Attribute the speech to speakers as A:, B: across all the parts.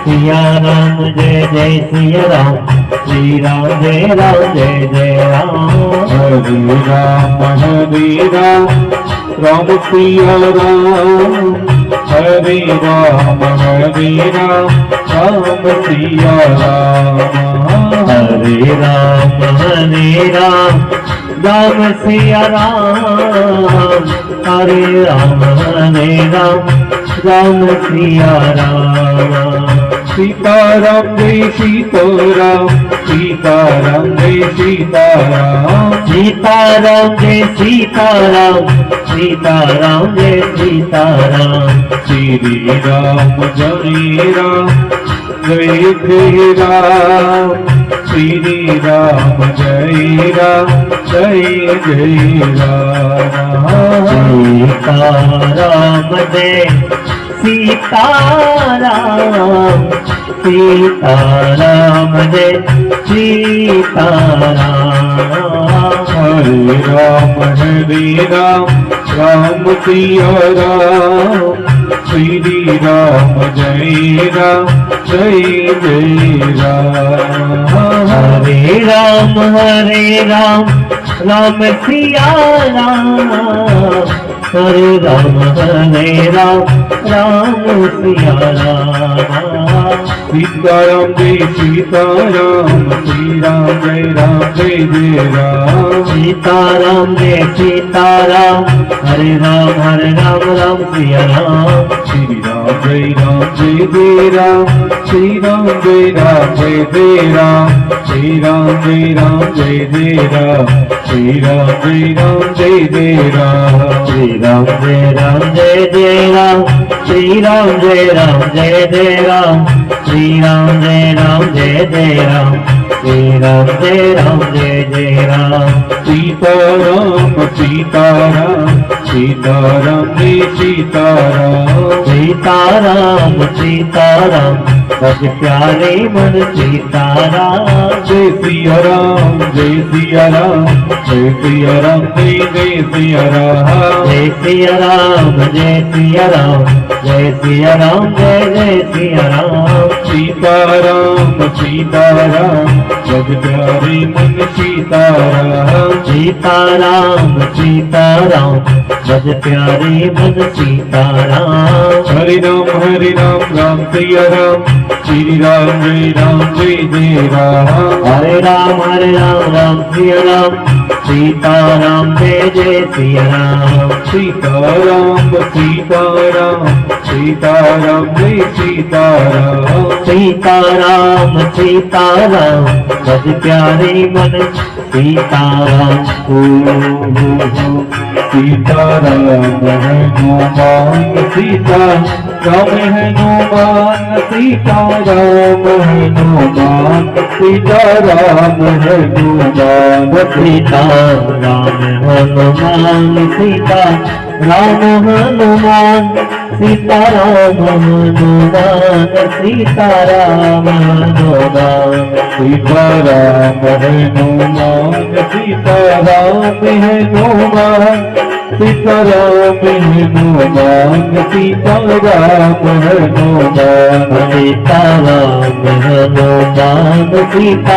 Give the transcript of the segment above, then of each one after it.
A: सिया राम जय जय सिया राम, श्री राम जय जय राम।
B: हरे राम राम सिया राम, हरे राम राम सिया राम।
A: हरे राम राम सिया राम, हरे राम राम सिया राम।
B: सीताराम जय सीताराम, सीताराम जय सीताराम,
A: सीताराम जय सीताराम, सीताराम जय सीताराम।
B: श्री राम जय राम, जय जय राम, श्री राम जय राम, जय जय राम।
A: सीताराम जय सीताराम, सीताराम जय सीताराम।
B: हरे राम राम सिया राम, श्री राम जय राम, जय जय राम।
A: हरे राम राम सिया राम, हरे राम सिया राम।
B: सीताराम जय सीताराम, श्री राम जय जय राम।
A: सीताराम जय सीताराम, हरे राम सिया राम।
B: श्री राम जय जय राम, श्री राम जय जय राम, श्री राम जय जय राम, श्री राम जय जय राम।
A: श्री राम जय जय राम, श्री राम जय जय राम, श्री राम जय जय राम, श्री राम जय जय राम।
B: सीताराम सीताराम, सीताराम जय सीताराम,
A: सीताराम सीताराम, बस प्यारे मन सीताराम।
B: जय सिया राम, जय सिया राम, जय सिया राम, जय सिया राम।
A: जय सिया राम, जय सिया राम, जय सिया राम, जय सिया राम।
B: सीताराम सीताराम, जग प्यारे मन सीताराम।
A: सीताराम सीताराम, बस प्यारे मन सीताराम।
B: हरे राम राम सिया राम, श्री राम जय जय राम।
A: हरे राम राम सिया राम, सीताराम जय जय सिया राम।
B: सीताराम सीताराम, सीताराम जय सीताराम।
A: सीताराम सीताराम, बस प्यारे मन सीताराम।
B: सीताराम हनुमान सीता राम हनुमान, सीताराम हनुमान, सीताराम हनुमान।
A: सीताराम हनुमान, सीता राम हनुमान, सीताराम हनुमान, सीताराम हनुमान।
B: सीताराम हनुमान, सीताराम हनुमान, सीताराम हनुमान, सीताराम हनुमान।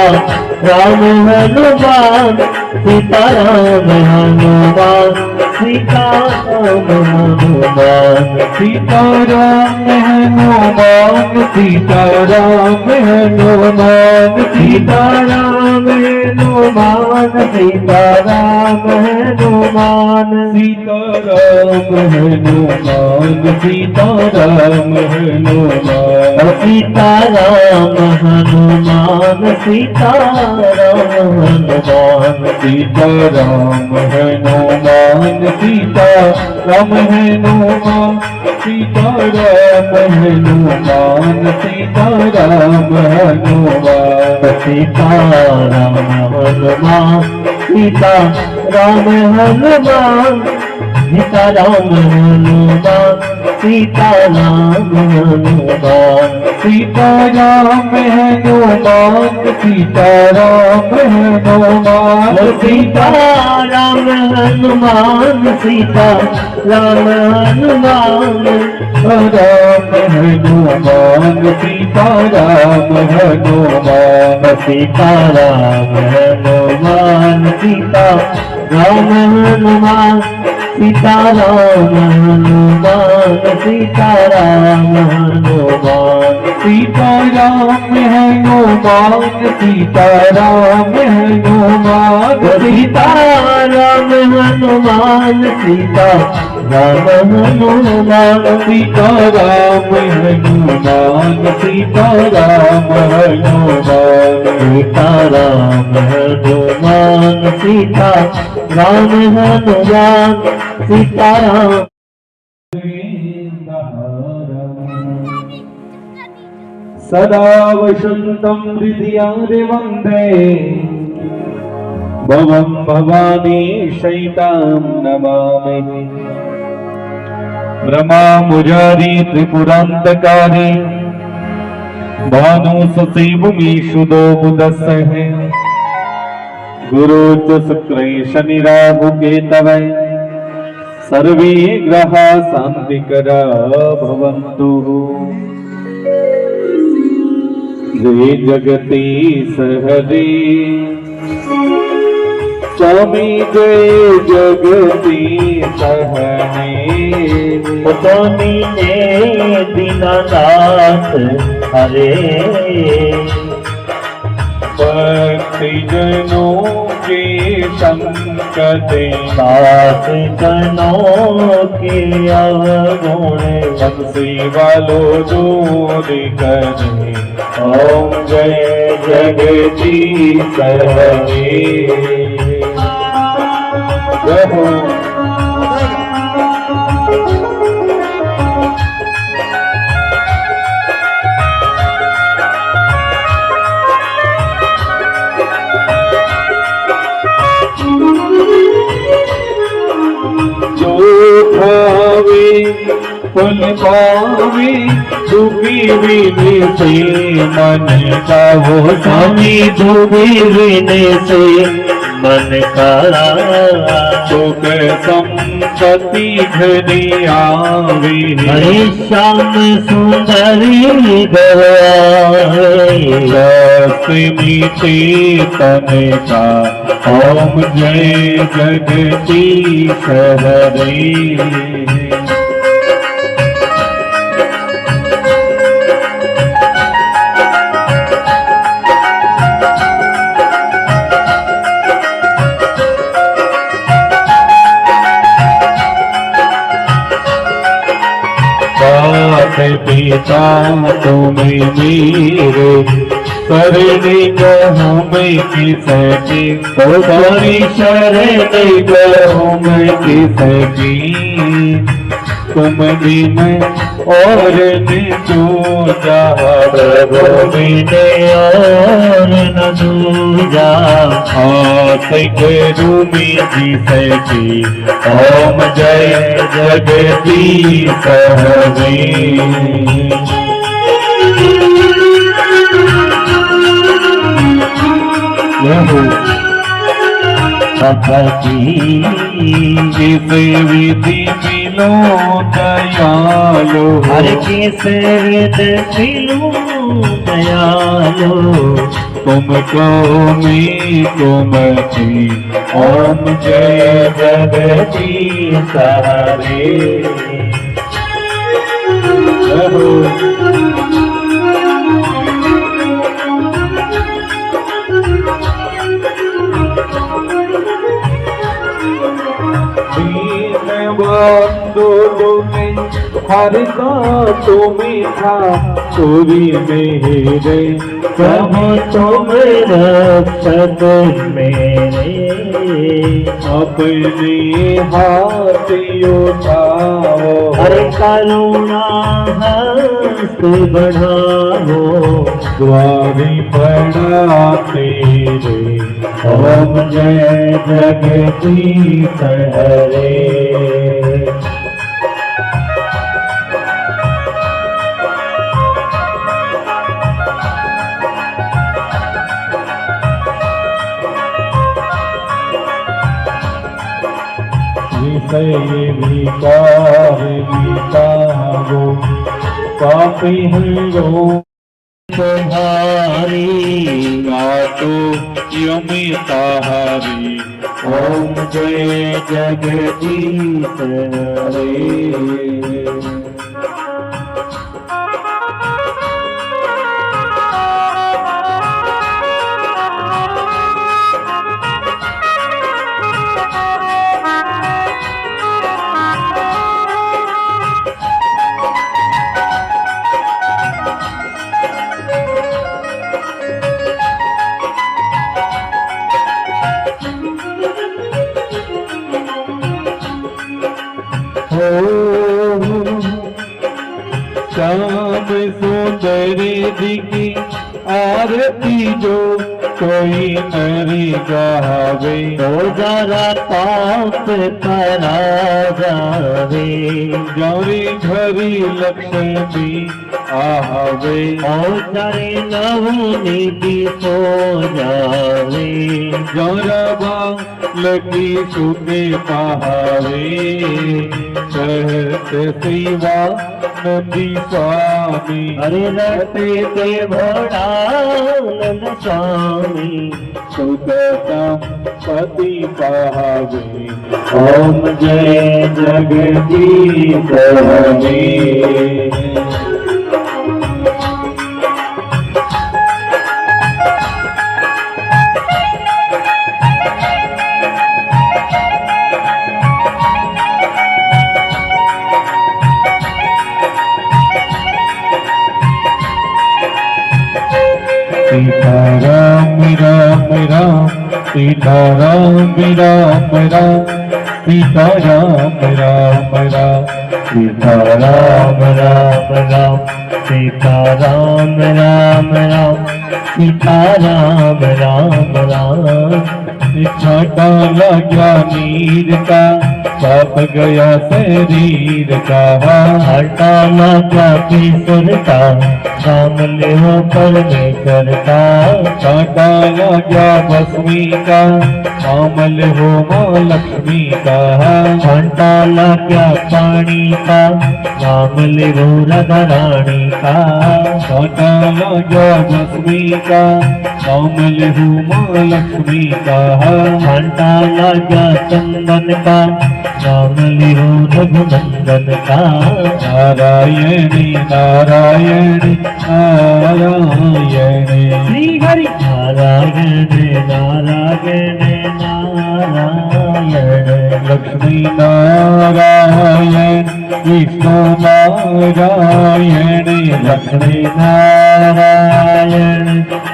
A: सीताराम हनुमान, सीता राम हनुमान, सीताराम हनुमान, सीताराम हनुमान।
B: सीताराम हनुमान, सीताराम हनुमान,
A: सीताराम हनुमान, सीताराम हनुमान।
B: सीताराम हनुमान, सीताराम हनुमान।
A: सीताराम हनुमान, सीताराम हनुमान।
B: सीताराम हनुमान, सीताराम हनुमान, सीताराम हनुमान, सीताराम हनुमान।
A: सीताराम हनुमान, सीताराम हनुमान, सीताराम हनुमान, सीताराम हनुमान।
B: सीताराम हनुमान सीताराम हनुमान
A: सीताराम हनुमान सीता राम हनुमान
B: राम हनुमान सीताराम हनुमान
A: सीताराम हनुमान सीता राम हनुमान सीताराम हनुमान सीताराम हनुमान
B: सीताराम हनुमान सीताराम हनुमान
A: सीताराम हनुमान सीता राम हनुमान
B: सीताराम हनुमान सीताराम हनुमान
A: सीताराम हनुमान सीता राम हनुमान सीताराम
B: सदा वसन्तं हृदि वन्दे भवं भवानी शैतां नमामि ब्रह्मामुरारी त्रिपुरान्तकारी भानु ससीभूमिषुदो बुधस्सः गुरु च शुक्रे शनि राहु केतवे सर्वे ग्रहा शान्तिकरा भवन्तु जय जगदीश हरे स्वामी जय जगदीश हरे
A: स्वामी ने दीनानाथ हरे
B: भक्ति जनों के संकट
A: दास जनों के अवगुण
B: बंसी वालों दूर करे ओम जय जगदीश हरे प्रभु जो भावे फल पावे दुखी विने से मन का वो
A: स्वामी दुबी विने से मन का
B: सुख संपत्ति घरी आवे
A: हरे श्याम सुंदरी गवाए
B: मीते तन का ओम जय जगदीश हरे पिता तुम्हें मेरे करने गहूँ में किसकी तुम्हारी शरण गहूँ में किसकी तुम दिन और जो जहाँ
A: प्रभु बिने और न दूजा
B: हाथ करूँ में जिसकी ओम जय जगदीश हरे किस विधि मिलो दयालो
A: हर किस विद मिलूं दयालो
B: तुमको मैं तुम थी ओम जय जगदीश हरे बंधु तुम्हें हरता तुम्हें था चोरी मेरे
A: प्रभु तुम रक्षक मेरे
B: अपने हाथ उठाओ
A: हर करुणा हस्त बढ़ाओ
B: द्वारी पड़ा तेरे
A: ओम जय जगदीश हरे
B: सही विकार मिटावो पापी हरो
A: तुम्हारी
B: गातो यमी ताहारी
A: ओम जय जगदीश हरे।
B: श्याम सुंदरी दिखी आरती जो कोई नरी गावे
A: तो जरा पाप करा जावे
B: गौरी घरी लक्ष्मी आवे
A: और जरे नवनीति सो जावे
B: गौरबा लगी सुते पहावे कहते शिवा नंदी स्वामी
A: अरे रटे ते भोड़ा नंद स्वामी
B: सुदता पति पावे
A: ओम जय जगदीश हरे।
B: सीताराम राम राम सीताराम राम राम सीताराम राम राम
A: सीताराम राम राम सीताराम राम राम सीताराम राम राम।
B: छाटा लगा नीर का पाप गया शरीर का
A: हटा लगा किशोर का राम ले हो परमेश्वर का
B: छाटा लगा भस्मी का कामल हो माँ लक्ष्मी का
A: घंटा लगा पानी का राम ले हो राधा रानी का
B: छाटा लगा भस्मी का कामल हो माँ लक्ष्मी का
A: घंटा लगा चंदन का राम ले हो रघुनंदन का
B: नारायणी नारायणी नारायणी
A: श्री हरि नारायण नारायण नारायण
B: लक्ष्मी नारायण विष्णु नारायण
A: लक्ष्मी नारायण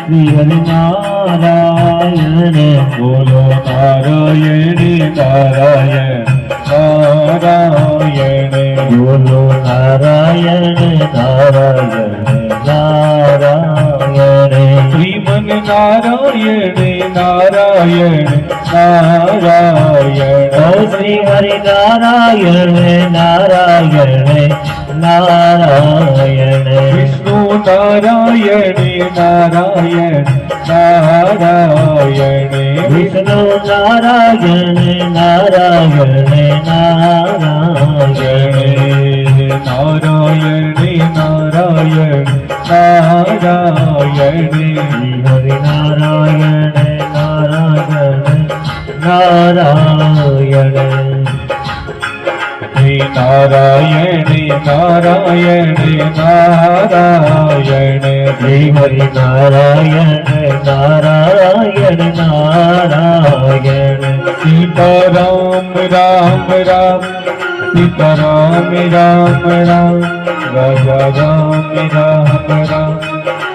A: श्री हरि नारायण
B: बोलो नारायणी नारायण नारायण
A: बोलो नारायण नारायण नारायण
B: श्रीमन नारायण नारायण नारायण
A: ओ श्री हरि नारायण नारायण नारायण
B: विष्णु नारायण नारायण नारायण
A: विष्णु नारायण नारायण नारायण
B: नारायण नारायण नारायण
A: हरि नारायण नारायण नारायण
B: श्री नारायण नारायण नारायण
A: श्री हरि नारायण नारायण नारायण
B: सीताराम राम राम सीताराम राम राम राजा राम राम राम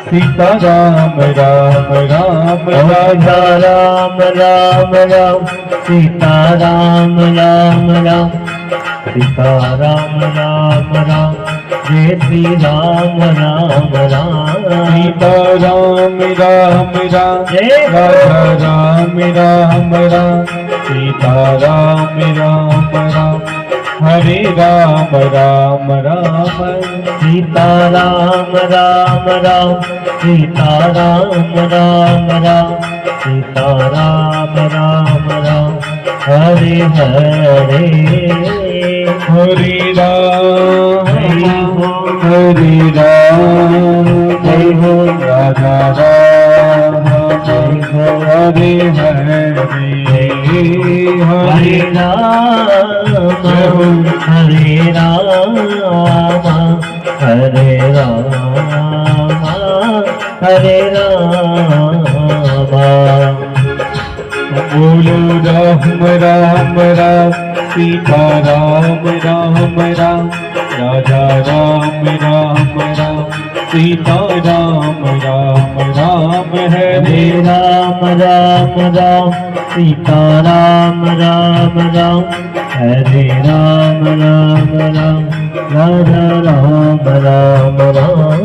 B: सीताराम राम राम
A: राजा राम राम राम सीताराम राम राम सीताराम राम राम जय श्री राम राम राम
B: सीताराम राम राम
A: जय
B: राजा राम राम राम सीताराम राम राम हरे राम राम राम
A: सीताराम राम राम सीताराम राम राम सीताराम राम राम हरे हरे
B: हरे राम हरे राम
A: जय हो
B: राधा राम
A: जय हो
B: हरे हरे
A: हरे राम हरे राम हरे राम हरे राम
B: बोलो राम राम राम सीता राम राम राम राजा राम राम राम सीता राम राम राम
A: हरे राम राम राम सीता राम राम राम हरे राम राम राम राजा राम राम राम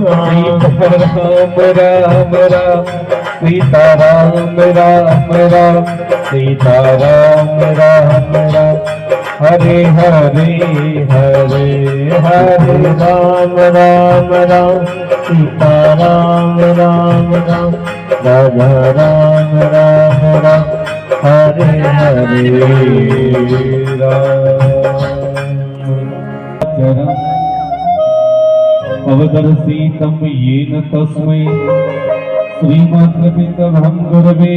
B: राम राम सीता राम राम राम सीता राम राम राम हरे हरे हरे हरे
A: राम राम राम सीता राम राम राम राजा राम राम राम हरे हरे
B: राम अवदर्शितं येन तस्मै श्रीमात्रपितरं गुरवे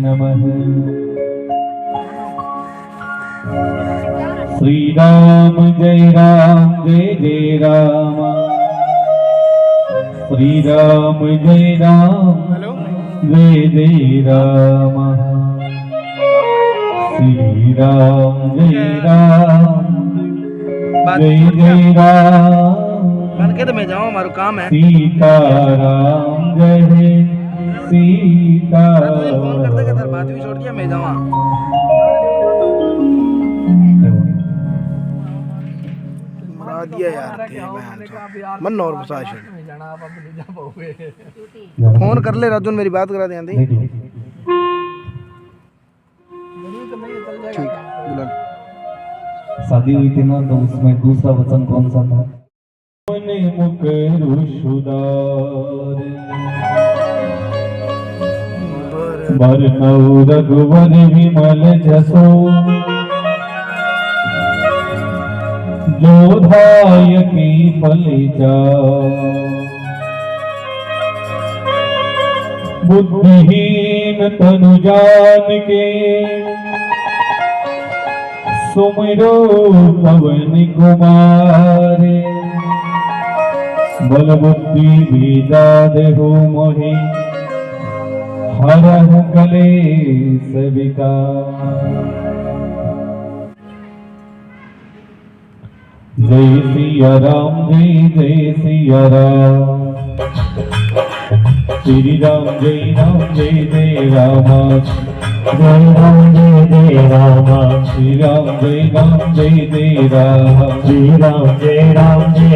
B: नमः। श्री राम जय जय राम श्री राम जय जय राम श्री राम जय जय राम
C: बन के तो मैं जाऊँ, हमारा काम है।
B: सीताराम जय सीताराम
C: फोन कर देगा, तेरे बात भी छोड़ दिया, मैं जाऊँ। मरा दिया यार, मन और फोन कर ले राजू, मेरी बात करा दे। ठीक, बुला।
B: शादी हुई थी ना, तो उसमें दूसरा वचन कौन सा था? मुख रुषुदार बरनऊ रघुवर विमल जसो जोधाय की फलिजा बुद्धिहीन तनु जान के सुमिरो पवन कुमारे बल बुद्धि विद्या देहु मोहि हरहु कलेश विकार। जय सिया राम जय सिया राम श्री राम जय जय राम
A: जय राम जय राम
B: श्री राम जय जय राम
A: श्री राम जय राम
B: जय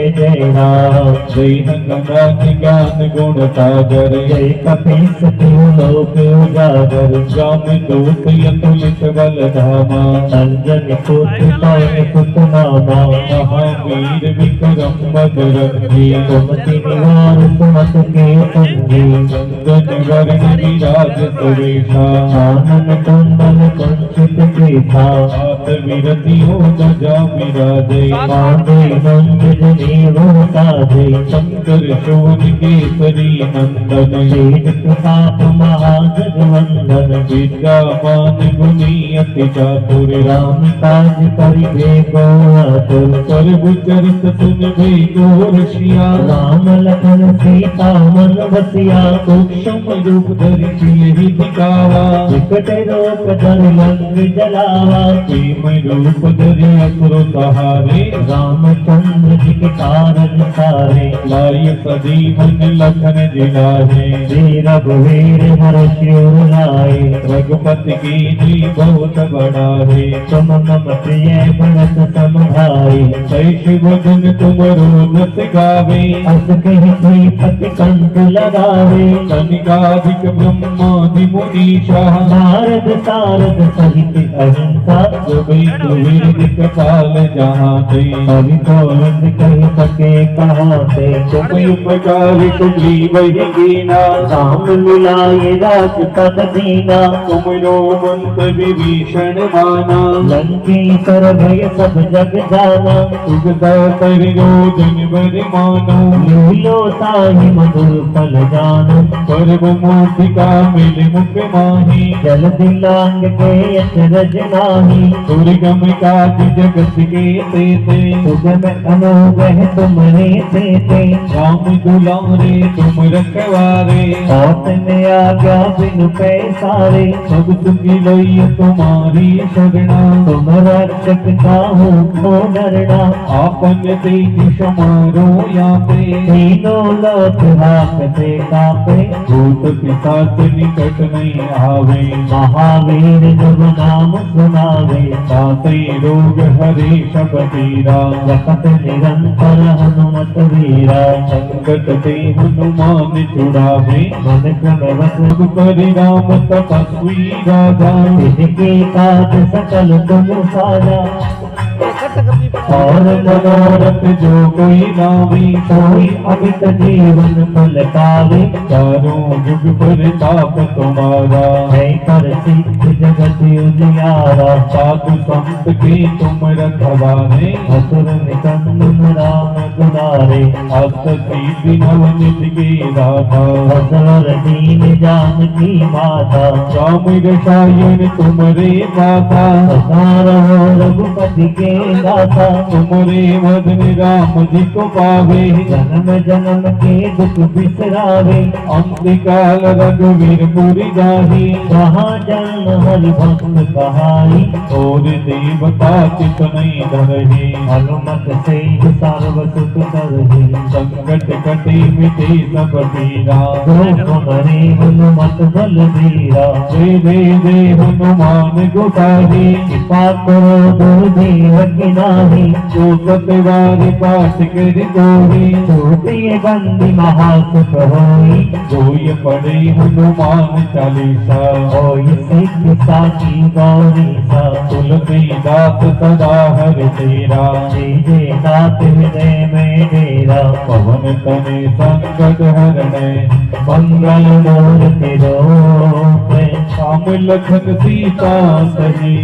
B: हनुमान ज्ञान गुण सागर
A: जय कपीस तिहु लोक उजागर
B: राम दूत अतुलित बल धामा
A: अंजन पुत्र पवन सुत नामा
B: महावीर विक्रम बजरंगी
A: सुमति निवार सुमत के संगी
B: चंदन वर्ण विराज सुरेशा
A: आनन कुंडल कुंचित केसा
B: हाथ विरति हो ध्वजा विराजय
A: मांगे मंगल देव साधे
B: शंकर शोण केसरी नंदन
A: वेद प्रताप महाजगवंदन
B: विद्यामान गुणी अति चातुर
A: राम काज करिबे को आतुर
B: सर्व चरित सुनबे को रसिया
A: राम लखन सीता मन बसिया
B: सूक्ष्म रूप धरि सियहि दिखावा
A: विकट रूप धरि लंक जलावा
B: प्रेम रूप धरि असुर सहारे
A: रामचंद्र जी के कारज सारे
B: लाय सजीवन लखन जिलाहे
A: श्री रघुवीर हर्षियोर लाए
B: रघुपति की जी बहुत बड़ा है
A: तुम मम प्रिय भरत सम भाई
B: जय शिव गुण तुमरो नत गावे
A: अस कहि कोई पति कंठ लगावे
B: कनिकाधिक ब्रह्मा ब्रह्मादि मुनीषा
A: नारद सारद सहित अहिंसा
B: वेद वेदिक काल जहाँ ते
A: कवि गोविंद कह सके कहाँ से
B: तुम उपकार तुझी वही दीना
A: राम मिलाए राज तद दीना
B: तुमरो मंत विभीषण माना
A: लंकेश्वर भय सब जग जाना
B: तुझता करो दिन भर मानो
A: लीलो ताहि मधुर फल जानो
B: पर्व मूर्तिका मिल मुख माही
A: जल दिलांग के अचरज नाही
B: दुर्गम काज जगत के तेते
A: सुगम अनुग्रह तुम्हारे देते
B: राम दुलारे तुम रखवारे
A: साथ में आज्ञा बिनु पैसारे
B: सब सुखी लई तुम्हारी शरणा
A: तुम रक्षक काहू को डरना
B: आपन तेज समारो याते
A: तीनों लोक हाकते कापे
B: भूत पिशाच निकट नहीं आवे
A: महावीर जब नाम सुनावे
B: ताते रोग हरे सब पीरा
A: जपत निरंतर हनुमत वीरा
B: संकट ते हनुमान छुड़ावे
A: मन क्रम वस
B: परिणाम तपस्वी राजा
A: जिनके काज सकल तुम साजा और मनोरथ
B: जो कोई लावी
A: कोई अमित जीवन फल पावे
B: चारों युग प्रताप तुम्हारा
A: है कर सिद्ध जगत उजियारा
B: साधु संत के तुम रखवारे
A: असुर निकंदन राम दुलारे
B: अष्ट सिद्धि नवनिधि के दाता
A: असवर दीन जानकी माता
B: राम रसायन तुमरे माता
A: ससार हो रघुपति के दाता
B: तुमरे मदन राम जी को पावे
A: जन्म जन्म के दुख बिसरावे
B: अंतिकाल रघुवीर पुरी जाही
A: जहाँ जन्म हरि भक्त कहाई
B: और देवता चित नहीं धरही
A: हनुमत से सर्व सुख करही
B: संकट कटे मिटे सब पीरा
A: जो तुम्हारे हनुमत बल धीरा
B: जय जय जय हनुमान गोसाई
A: कृपा करो गुरुदेव की नाही
B: जो सतवार पाठ कर गोरी
A: छोटे बंदी महासुख होई
B: जोय पड़े हनुमान चालीसा
A: होई सिद्ध साची गौरी सा
B: तुलसीदास सदा हर तेरा
A: जय नाथ हृदय में डेरा
B: पवन तने संकट हरणे
A: मंगल मूर्ति रूप
B: राम लखन सीता सही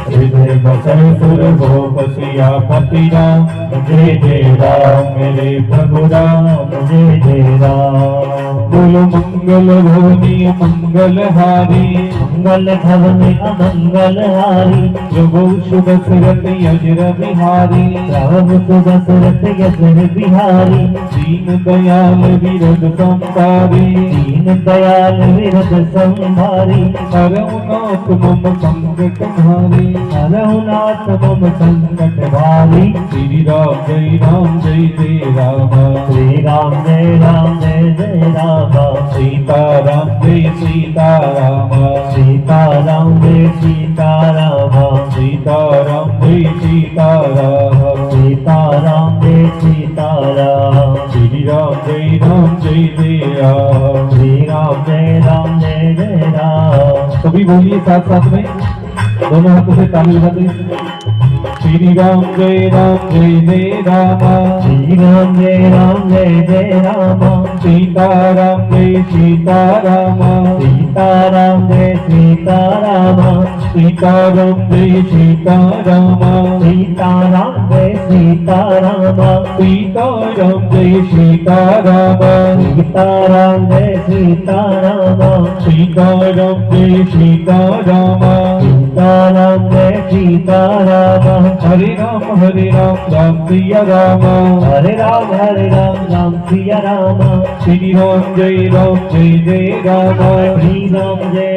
B: हृदय बसर सुर भोप सियापति राम
A: जय जय
B: राम मेरे प्रभु राम
A: जय जय राम
B: बोलो मंगल भवनी मंगल हारी
A: मंगल भवन अमंगल हारी
B: प्रभु शुभ सुरत यजर बिहारी
A: प्रभु सुदशरथ यजर बिहारी
B: दीन दयाल विरद संसारी
A: दीन दयाल विरद संभारी
B: करुणात मम संकट हारी
A: रघुनाथ मम संकट भारी
B: श्री राम जय राम
A: श्री राम जय जय राम
B: सीता राम जय सीता राम
A: सीता राम जय सीता राम
B: सीता राम जय सीता राम
A: सीता राम जय सीता राम
B: श्री राम जय राम
A: श्री राम जय जय राम।
B: सभी बोलिए साथ साथ में दोनों हाथों से ताली बजाते श्री राम जय राम
A: श्री राम जय राम
B: सीता राम जय सीता राम
A: सीता राम जय सीता राम
B: सीता राम जय सीता राम
A: सीता राम जय सीता राम
B: सीता राम जय सीता राम
A: सीता राम जय सीता राम
B: सीता राम जय सीता राम
A: सीता राम जय सीता राम
B: हरे राम राम सिया राम
A: हरे राम राम सिया राम
B: श्री राम जय राम
A: श्री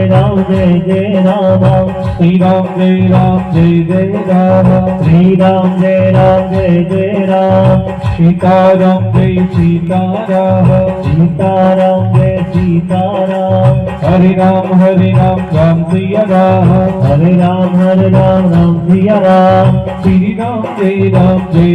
A: राम जय जय राम
B: श्री राम जय राम
A: श्री राम जय जय राम
B: सीता राम जय सीता राम
A: सीता राम जय सीता राम
B: हरे राम राम सिया राम,
A: हरे राम राम सिया राम,
B: श्री राम जय राम,
A: श्री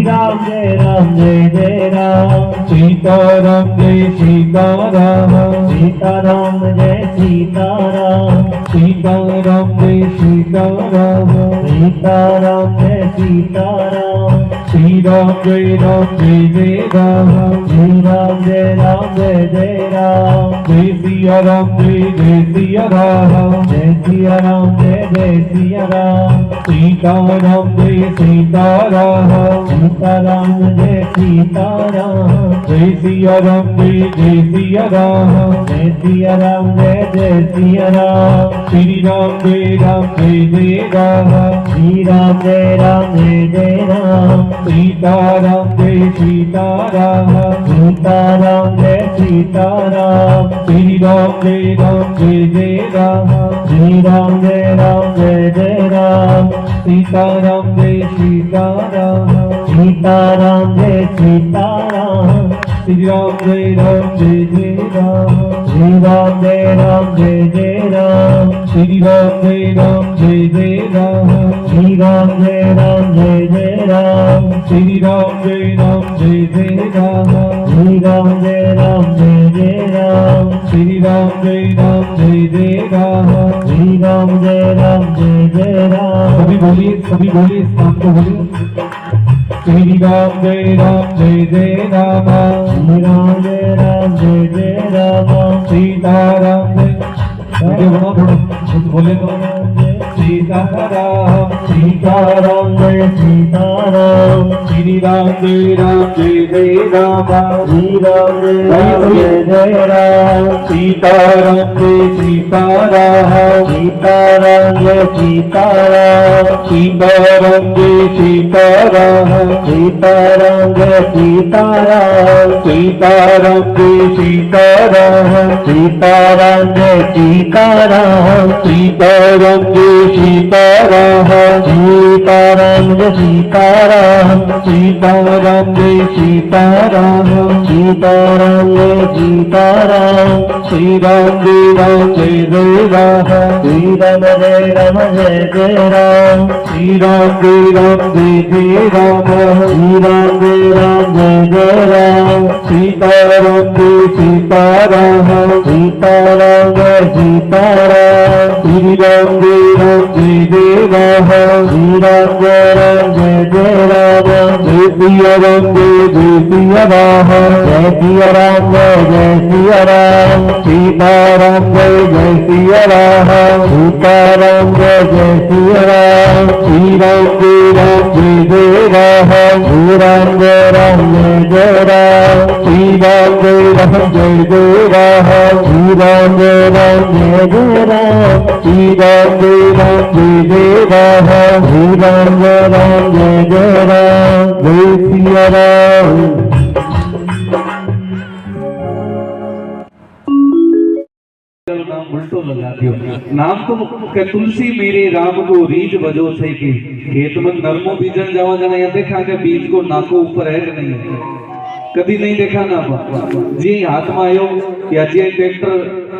A: राम जय राम,
B: सीताराम जय सीताराम,
A: सीताराम जय सीताराम,
B: सीताराम जय सीताराम,
A: सीताराम जय सीताराम,
B: श्री राम जय राम,
A: श्री राम जय राम,
B: जय सिया राम जय सिया राम,
A: जय सिया राम जय सिया राम,
B: सीताराम जय सीताराम,
A: सीताराम जय सीताराम,
B: जय सिया राम जय सिया राम,
A: जय सिया राम जय सिया राम,
B: श्री राम जय राम,
A: श्री राम जय राम,
B: सीताराम जय सीताराम,
A: सीताराम जय सीताराम,
B: श्री राम जय राम,
A: श्री राम जय राम,
B: सीताराम जय सीताराम,
A: सीताराम जय सीताराम,
B: श्री राम जय राम,
A: श्री राम जय राम,
B: श्री राम जय राम,
A: श्री राम जय राम,
B: श्री राम जय राम,
A: श्री राम जय राम,
B: श्री राम जय राम,
A: श्री राम जय राम,
B: सभी बोलिए शाम को बोलिए, श्री राम जय राम,
A: श्री राम जय राम,
B: सीताराम जय थोड़ा बोले तो सीताराम,
A: सीताराम जय सीताराम,
B: श्री राम जय राम,
A: श्री राम जय राम,
B: सीताराम जय सीताराम,
A: सीताराम जय सीताराम,
B: सीताराम जय सीताराम,
A: सीताराम जय सीताराम,
B: सीताराम जय सीताराम,
A: सीताराम जय सीताराम,
B: सीताराम जय सीताराम,
A: सीताराम जय सीताराम,
B: सीताराम जय सीताराम,
A: सीताराम जय सीताराम,
B: श्री राम जय राम,
A: श्री राम जय राम,
B: श्री राम जय राम,
A: श्री राम जय राम,
B: सीताराम जय सीताराम,
A: सीताराम जय सीताराम,
B: श्री राम जय राम,
A: श्री राम जय राम,
B: जय सिया राम जय सिया राम,
A: जय सिया राम जय सिया राम,
B: सीताराम जय सिया राम,
A: सीताराम जय सिया राम,
B: श्री राम जय राम,
A: श्री राम जय राम,
B: श्री राम जय राम,
A: श्री राम जय राम,
B: श्री राम जय राम,
A: श्री राम जय राम,
B: जय सिया राम। नाम उल्टो लगा दियो, नाम तो के तुलसी मेरे राम को रीज बजो सही की, खेत में नरमो बीजन जावा जाना या देखा के बीज को नाको ऊपर है कि नहीं है, कभी नहीं देखा ना जी हाथ में आयो या जी ट्रैक्टर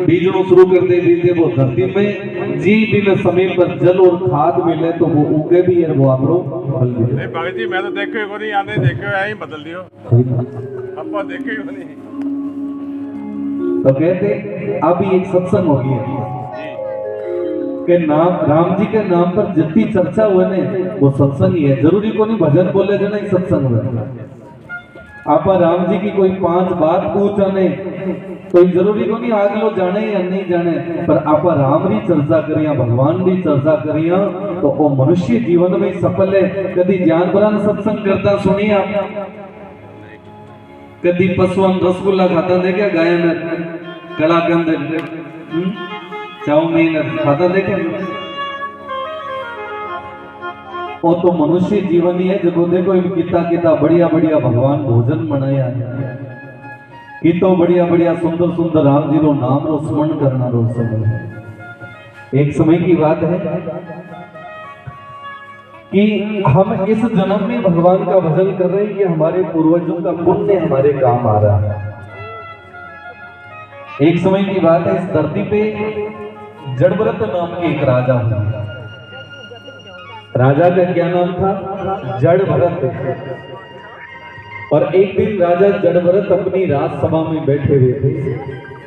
B: बीजनो शुरू कर दे, बीज वो धरती में जी बिन समय पर जल और खाद मिले तो वो उगे भी है, वो आपरो फल भी।
D: नहीं भगत जी मैं तो देखे को नहीं आने देखे ऐ ही बदल दियो, अपा देखे को नहीं।
B: तो कहते अभी एक सत्संग हो गया के नाम राम जी के नाम पर जितनी चर्चा हुए ने वो सत्संग ही है, जरूरी को नहीं भजन बोले जो नहीं सत्संग हुए। आप राम जी की कोई 5 बात पूछने तो जरूरी को नहीं आगे लो जाने या नहीं जाने, पर आप राम री चर्चा करिया, भगवान री चर्चा करिया तो वो मनुष्य जीवन में सफल है। कभी जानवरां सत्संग करता सुनिए आप, कभी पशुअन रसगुल्ला खाता देखे, गायन कलाकंद चाउमीन खाता देखे, वो तो मनुष्य जीवन ही है। जब देखो इन किता बढ़िया बढ़िया भगवान भोजन बनाया है, कितो बढ़िया बढ़िया सुंदर सुंदर राम जी रो नाम रो स्मरण करना रो समय। एक समय की बात है कि हम इस जन्म में भगवान का भजन कर रहे हैं, ये हमारे पूर्वजों का पुण्य हमारे काम आ रहा है। एक समय की बात है, इस धरती पे जड़भरत नाम के एक राजा हुए। राजा का क्या नाम था? जड़भरत। और एक दिन राजा जड़भरत अपनी राजसभा में बैठे हुए थे,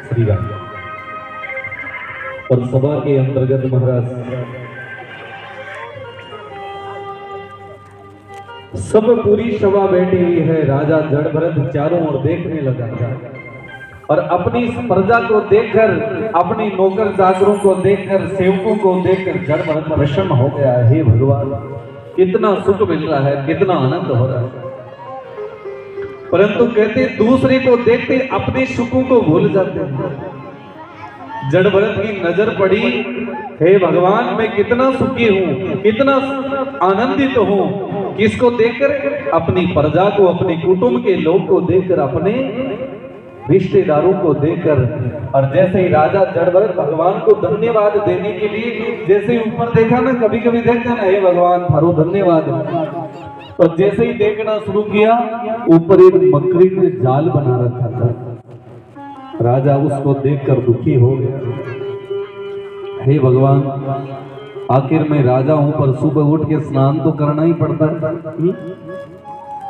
B: श्री राम। और सभा के अंतर्गत महाराज सब पूरी सभा बैठी हुई है। राजा जड़भरत चारों ओर देखने लगा और अपनी इस प्रजा को देखकर, अपनी नौकर चाकरों को देखकर, सेवकों को देखकर जड़भरत प्रसन्न हो गया। हे भगवान, कितना सुख मिल रहा है, कितना आनंद हो रहा है। परंतु कहते दूसरे को देखते अपने सुखों को भूल जाते हैं। जड़भरत की नजर पड़ी, हे भगवान, मैं कितना सुखी हूं, कितना आनंदित हूं। किसको देखकर? अपनी प्रजा को, अपने कुटुंब के लोग को देखकर, अपने रिश्तेदारों को देखकर। और जैसे ही राजा जड़भरत भगवान को धन्यवाद देने के लिए, जैसे ही ऊपर देखा ना, कभी कभी देखा ना, हे भगवान थारो धन्यवाद, तो जैसे ही देखना शुरू किया, ऊपर एक मकड़ी ने जाल बना रखा था। राजा उसको देखकर दुखी हो गया। हे भगवान, आखिर मैं राजा हूं, पर सुबह उठ के स्नान तो करना ही पड़ता है,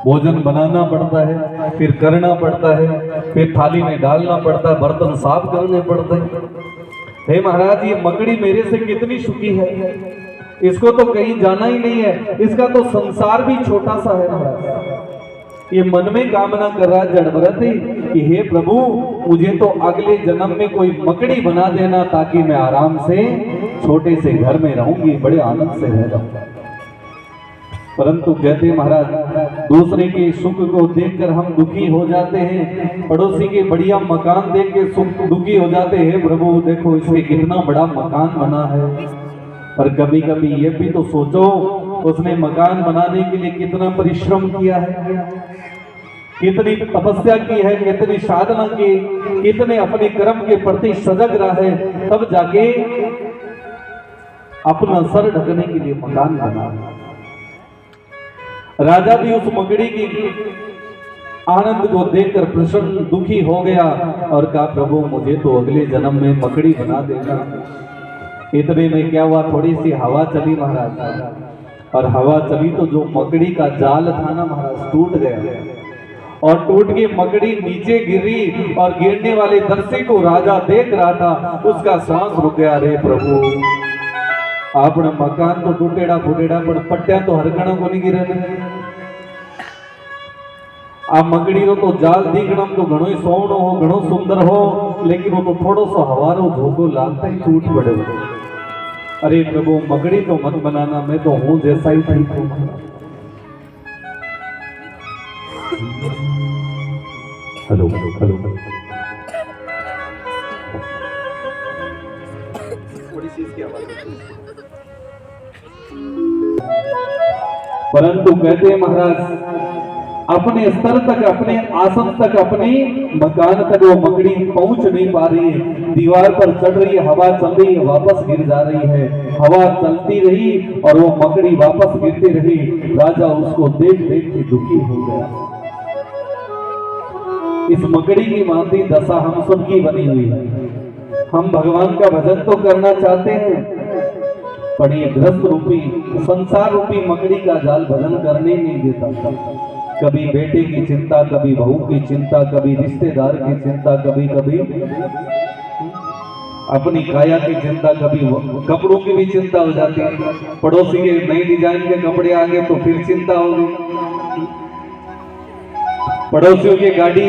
B: भोजन बनाना पड़ता है, फिर करना पड़ता है, फिर थाली में डालना पड़ता है, बर्तन साफ करने पड़ते हैं। हे महाराज, ये मकड़ी मेरे से कितनी सुखी है, इसको तो कहीं जाना ही नहीं है, इसका तो संसार भी छोटा सा है महाराज। ये मन में कामना कर रहा जड़भरत कि हे प्रभु, मुझे तो अगले जन्म में कोई मकड़ी बना देना, ताकि मैं आराम से छोटे से घर में रहूंगी, बड़े आनंद से रह जाऊंगा। परंतु कहते महाराज, दूसरे के सुख को देखकर हम दुखी हो जाते हैं, पड़ोसी के बढ़िया मकान देख के सुख दुखी हो जाते हैं। प्रभु देखो, इसके कितना बड़ा मकान बना है। पर कभी कभी ये भी तो सोचो, उसने मकान बनाने के लिए कितना परिश्रम किया है, कितनी तपस्या की है, कितनी साधना की, कितने अपने कर्म के प्रति सजग रहा है, तब जाके अपना सर ढकने के लिए मकान बना। राजा भी उस मकड़ी की आनंद को देखकर प्रसन्न दुखी हो गया और कहा, प्रभु मुझे तो अगले जन्म में मकड़ी बना देना। इतने में क्या हुआ, थोड़ी सी हवा चली महाराज, और हवा चली तो जो मकड़ी का जाल था ना महाराज, टूट गया। और टूट के मकड़ी नीचे गिरी और गिरने वाले दृश्य को राजा देख रहा था, उसका सांस रुक गया। रे प्रभु, आपने मकान तो टूटेड़ा फूटेड़ा, पर पट्टिया तो हरकणा को नहीं गिरे। आ मकड़ी रो तो जाल दीखणम तो घणो ही सोवनो हो, घणो सुंदर हो, लेकिन वो तो थोड़ो सो हवारो झोंको लागता ही टूट पड़े। अरे प्रभु, मकड़ी तो मत बनाना, मैं तो हूं जैसा ही ठीक हूं। हेलो हेलो हेलो, थोड़ी सी इसकी आवाज। परंतु कहते हैं महाराज, अपने स्तर तक, अपने आसन तक, अपने मकान तक वो मकड़ी पहुंच नहीं पा रही है। दीवार पर चढ़ रही है, हवा चल रही है, वापस गिर जा रही है। हवा चलती रही और वो मकड़ी वापस गिरती रही। राजा उसको देख देख के दुखी हो गया। इस मकड़ी की मानती दशा हम सबकी बनी हुई है। हम भगवान का भजन तो करना चाहते हैं, पर ये ग्रस्त रूपी, संसार रूपी मकड़ी का जाल भजन करने नहीं देता। कभी बेटे की चिंता, कभी बहू की चिंता, कभी रिश्तेदार की चिंता, कभी कभी अपनी काया की चिंता, कभी कपड़ों की भी चिंता हो जाती है। पड़ोसी के नई डिजाइन के कपड़े आ गए तो फिर चिंता होगी। पड़ोसियों की गाड़ी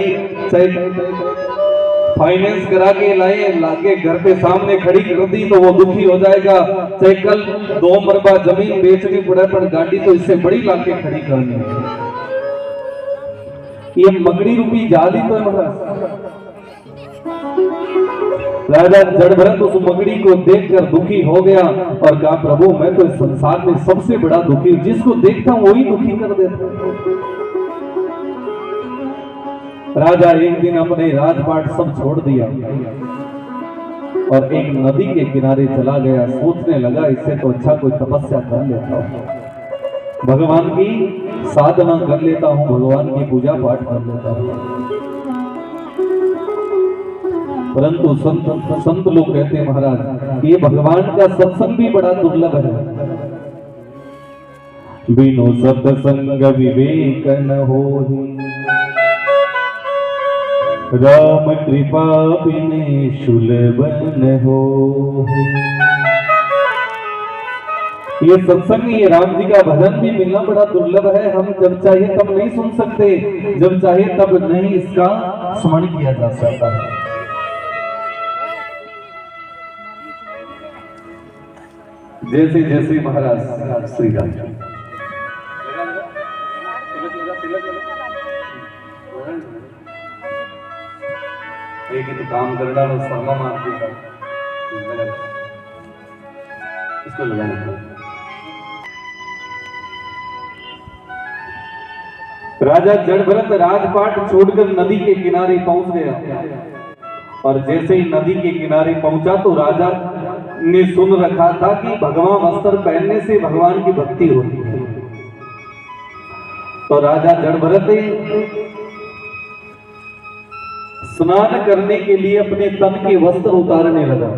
B: चाहे फाइनेंस करा के लाके घर पे सामने खड़ी कर दी तो वो दुखी हो जाएगा। चाहे कल 2 मरबा जमीन बेचनी पड़े, पर गाड़ी तो इससे बड़ी लाके खड़ी करनी है। ये मकड़ी रूपी जाल ही तो है। राजा जड़भरत उस मकड़ी को देखकर दुखी हो गया और कहा, प्रभु मैं तो इस संसार में सबसे बड़ा दुखी हूं, जिसको देखता हूं वही दुखी कर देता। राजा एक दिन अपने राजपाट सब छोड़ दिया और एक नदी के किनारे चला गया। सोचने लगा, इससे तो अच्छा कोई तपस्या कर लेता हूं, भगवान की साधना कर लेता हूं, भगवान की पूजा पाठ कर लेता हूं। परंतु संत लोग कहते हैं महाराज ये भगवान का सत्संग भी बड़ा दुर्लभ है। बिनु सत्संग विवेक न होहि, राम कृपा बिने सुलभ न होहि। ये सत्संग, ये राम जी का भजन भी मिलना बड़ा दुर्लभ है। हम जब चाहे तब नहीं सुन सकते, जब चाहे तब नहीं इसका स्मरण किया जा सकता है। जैसे जैसे महाराज श्री राम एक तो काम कर डालो शर्मा मारती है इसको लगाना। राजा जड़भरत राजपाट छोड़कर नदी के किनारे पहुंच गया और जैसे ही नदी के किनारे पहुंचा तो राजा ने सुन रखा था कि भगवान वस्त्र पहनने से भगवान की भक्ति होती है। तो राजा जड़भरत स्नान करने के लिए अपने तन के वस्त्र उतारने लगा।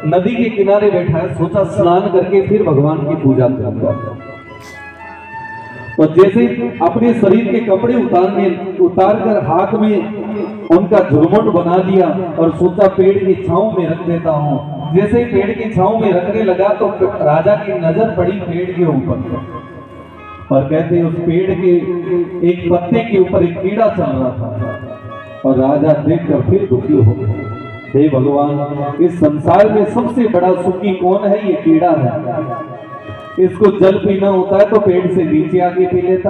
B: नदी के किनारे बैठा है, सोचा स्नान करके फिर भगवान की पूजा करूंगा। तो जैसे अपने शरीर के कपड़े उतारकर हाथ में उनका झुरमुट बना दिया और सोचा पेड़ की छांव में रख देता हूं। जैसे पेड़ की छांव में रखने लगा तो राजा की नजर पड़ी पेड़ के ऊपर और कहते उस पेड़ के एक पत्ते के ऊपर एक कीड़ा चल रहा था और राजा देखकर फिर दुखी हो गया। हे भगवान, इस संसार में सबसे बड़ा सुखी कौन है? ये कीड़ा है। इसको जल पीना होता है तो पेड़ से नीचे आके पी लेता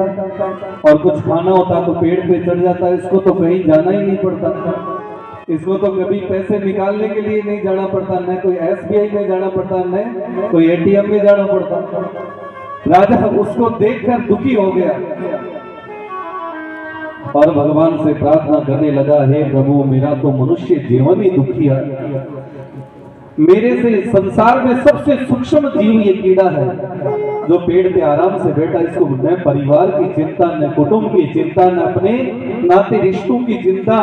B: और कुछ खाना होता है तो पेड़ पे चढ़ जाता है। इसको तो कहीं जाना ही नहीं पड़ता, इसको तो कभी पैसे निकालने के लिए नहीं जाना पड़ता, न कोई SBI में जाना पड़ता, न कोई ATM में जाना पड़ता। राजा उसको देखकर दुखी हो गया और भगवान से प्रार्थना करने लगा, हे प्रभु, मेरा तो मनुष्य जीवन ही दुखी है। मेरे से संसार में सबसे सूक्ष्म जीव ये कीड़ा है जो पेड़ पे आराम से बैठा। इसको न परिवार की चिंता, न कुटुंब की चिंता, न अपने नाते रिश्तों की चिंता।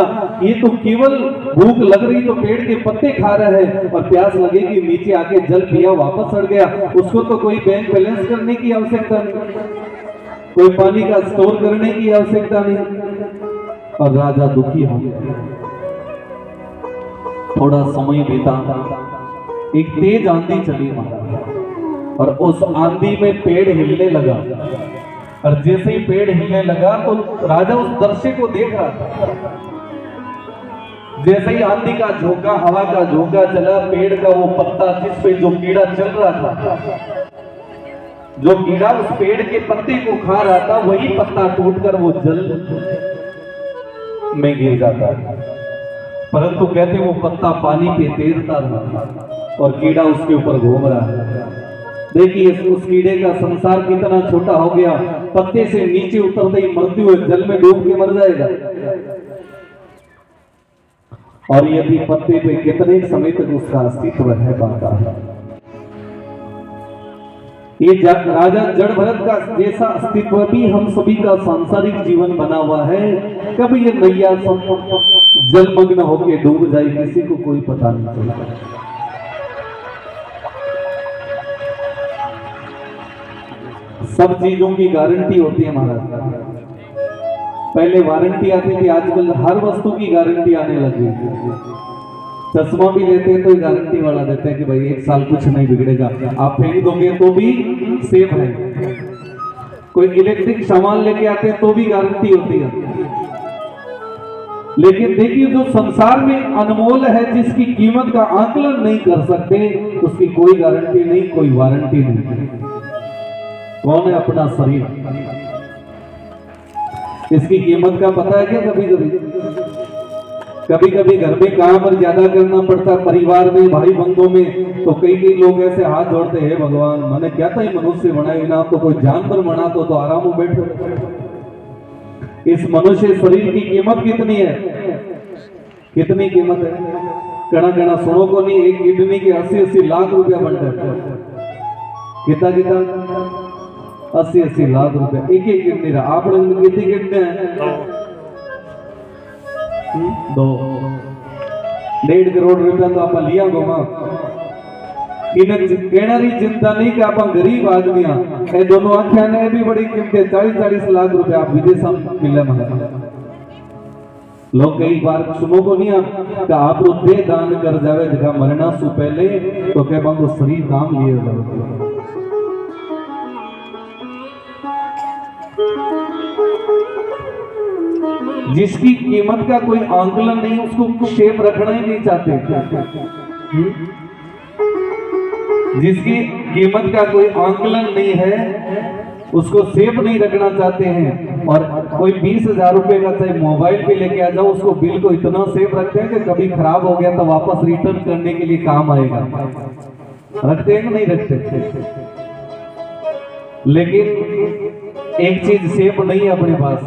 B: ये तो केवल भूख लग रही तो पेड़ के पत्ते खा रहा है और प्यास लगेगी नीचे आके जल पिया वापस सड़ गया। उसको तो कोई बैंक बैलेंस करने की आवश्यकता नहीं, कोई पानी का स्टोर करने की आवश्यकता नहीं। और राजा दुखी हो गया। थोड़ा समय बीता, एक तेज आंधी चली महाराज और उस आंधी में पेड़ हिलने लगा और जैसे ही पेड़ हिलने लगा तो राजा उस दृश्य को देख रहा था। जैसे ही आंधी का झोंका, हवा का झोंका चला, पेड़ का वो पत्ता जिस पे जो कीड़ा चल रहा था, जो कीड़ा उस पेड़ के पत्ते को खा रहा था, वही पत्ता टूटकर वो जल में गिर जाता है। परंतु कहते वो पत्ता पानी पे तैरता रहा और कीड़ा उसके ऊपर घूम रहा है। देखिए उस कीड़े का संसार कितना छोटा हो गया। पत्ते से नीचे उतरते ही मरते हुए जल में डूब के मर जाएगा। और यदि पत्ते पे कितने समय तक उसका अस्तित्व रह पाता है। ये राजा जड़भरत का जैसा अस्तित्व भी हम सभी का सांसारिक जीवन बना हुआ है। कब ये नैया जलमग्न होकर डूब जाए किसी को कोई पता नहीं चलता। सब चीजों की गारंटी होती है महाराज। पहले वारंटी आती थी, आजकल हर वस्तु की गारंटी आने लगी। चश्मा भी लेते हैं तो गारंटी वाला देते हैं कि भाई 1 साल कुछ नहीं बिगड़ेगा, आप फेंक दोगे तो भी सेफ है। कोई इलेक्ट्रिक सामान लेके आते हैं तो भी गारंटी होती है। लेकिन देखिए जो संसार में अनमोल है, जिसकी कीमत का आकलन नहीं कर सकते, उसकी कोई गारंटी नहीं, कोई वारंटी नहीं। कौन है? अपना शरीर। इसकी कीमत का पता है क्या? कभी कभी घर में काम पर ज्यादा करना पड़ता है, परिवार में, भाई बंधुओं में, तो कई लोग ऐसे हाथ जोड़ते हैं, भगवान मैंने क्या था मनुष्य बनाए ना, तो कोई जानवर बना तो आराम में बैठो। इस मनुष्य शरीर की कीमत कितनी है? कितनी कीमत है? कड़ा कड़ा सुनो को नहीं, एक किडनी के 80-80 लाख रुपया बनता। कितना 80-80 लाख रुपया एक किडनी रहा। आप कितनी किडनी है? 2। 1.5 करोड़ रुपया तो आप लिया गोमा कहना री चिंता नहीं कि आप गरीब आदमी ये दोनों आख्या ने भी बड़ी कीमत 40-40 लाख रुपया आप विदेश में मिले मगर लोग कई बार सुनो को नहीं कि आप दे दान कर जावे जगह मरना सु पहले तो क्या बांगो शरीर काम लिए जाओ। जिसकी कीमत का कोई आंकलन नहीं उसको शेप रखना ही नहीं चाहते। जिसकी कीमत का कोई आंकलन नहीं है उसको सेफ नहीं रखना चाहते हैं। और कोई 20,000 रुपए का चाहे मोबाइल पे लेके आ जाओ उसको बिल को इतना सेफ रखते हैं कि कभी खराब हो गया तो वापस रिटर्न करने के लिए काम आएगा। रखते हैं कि नहीं रखते? लेकिन एक चीज सेफ नहीं है अपने पास।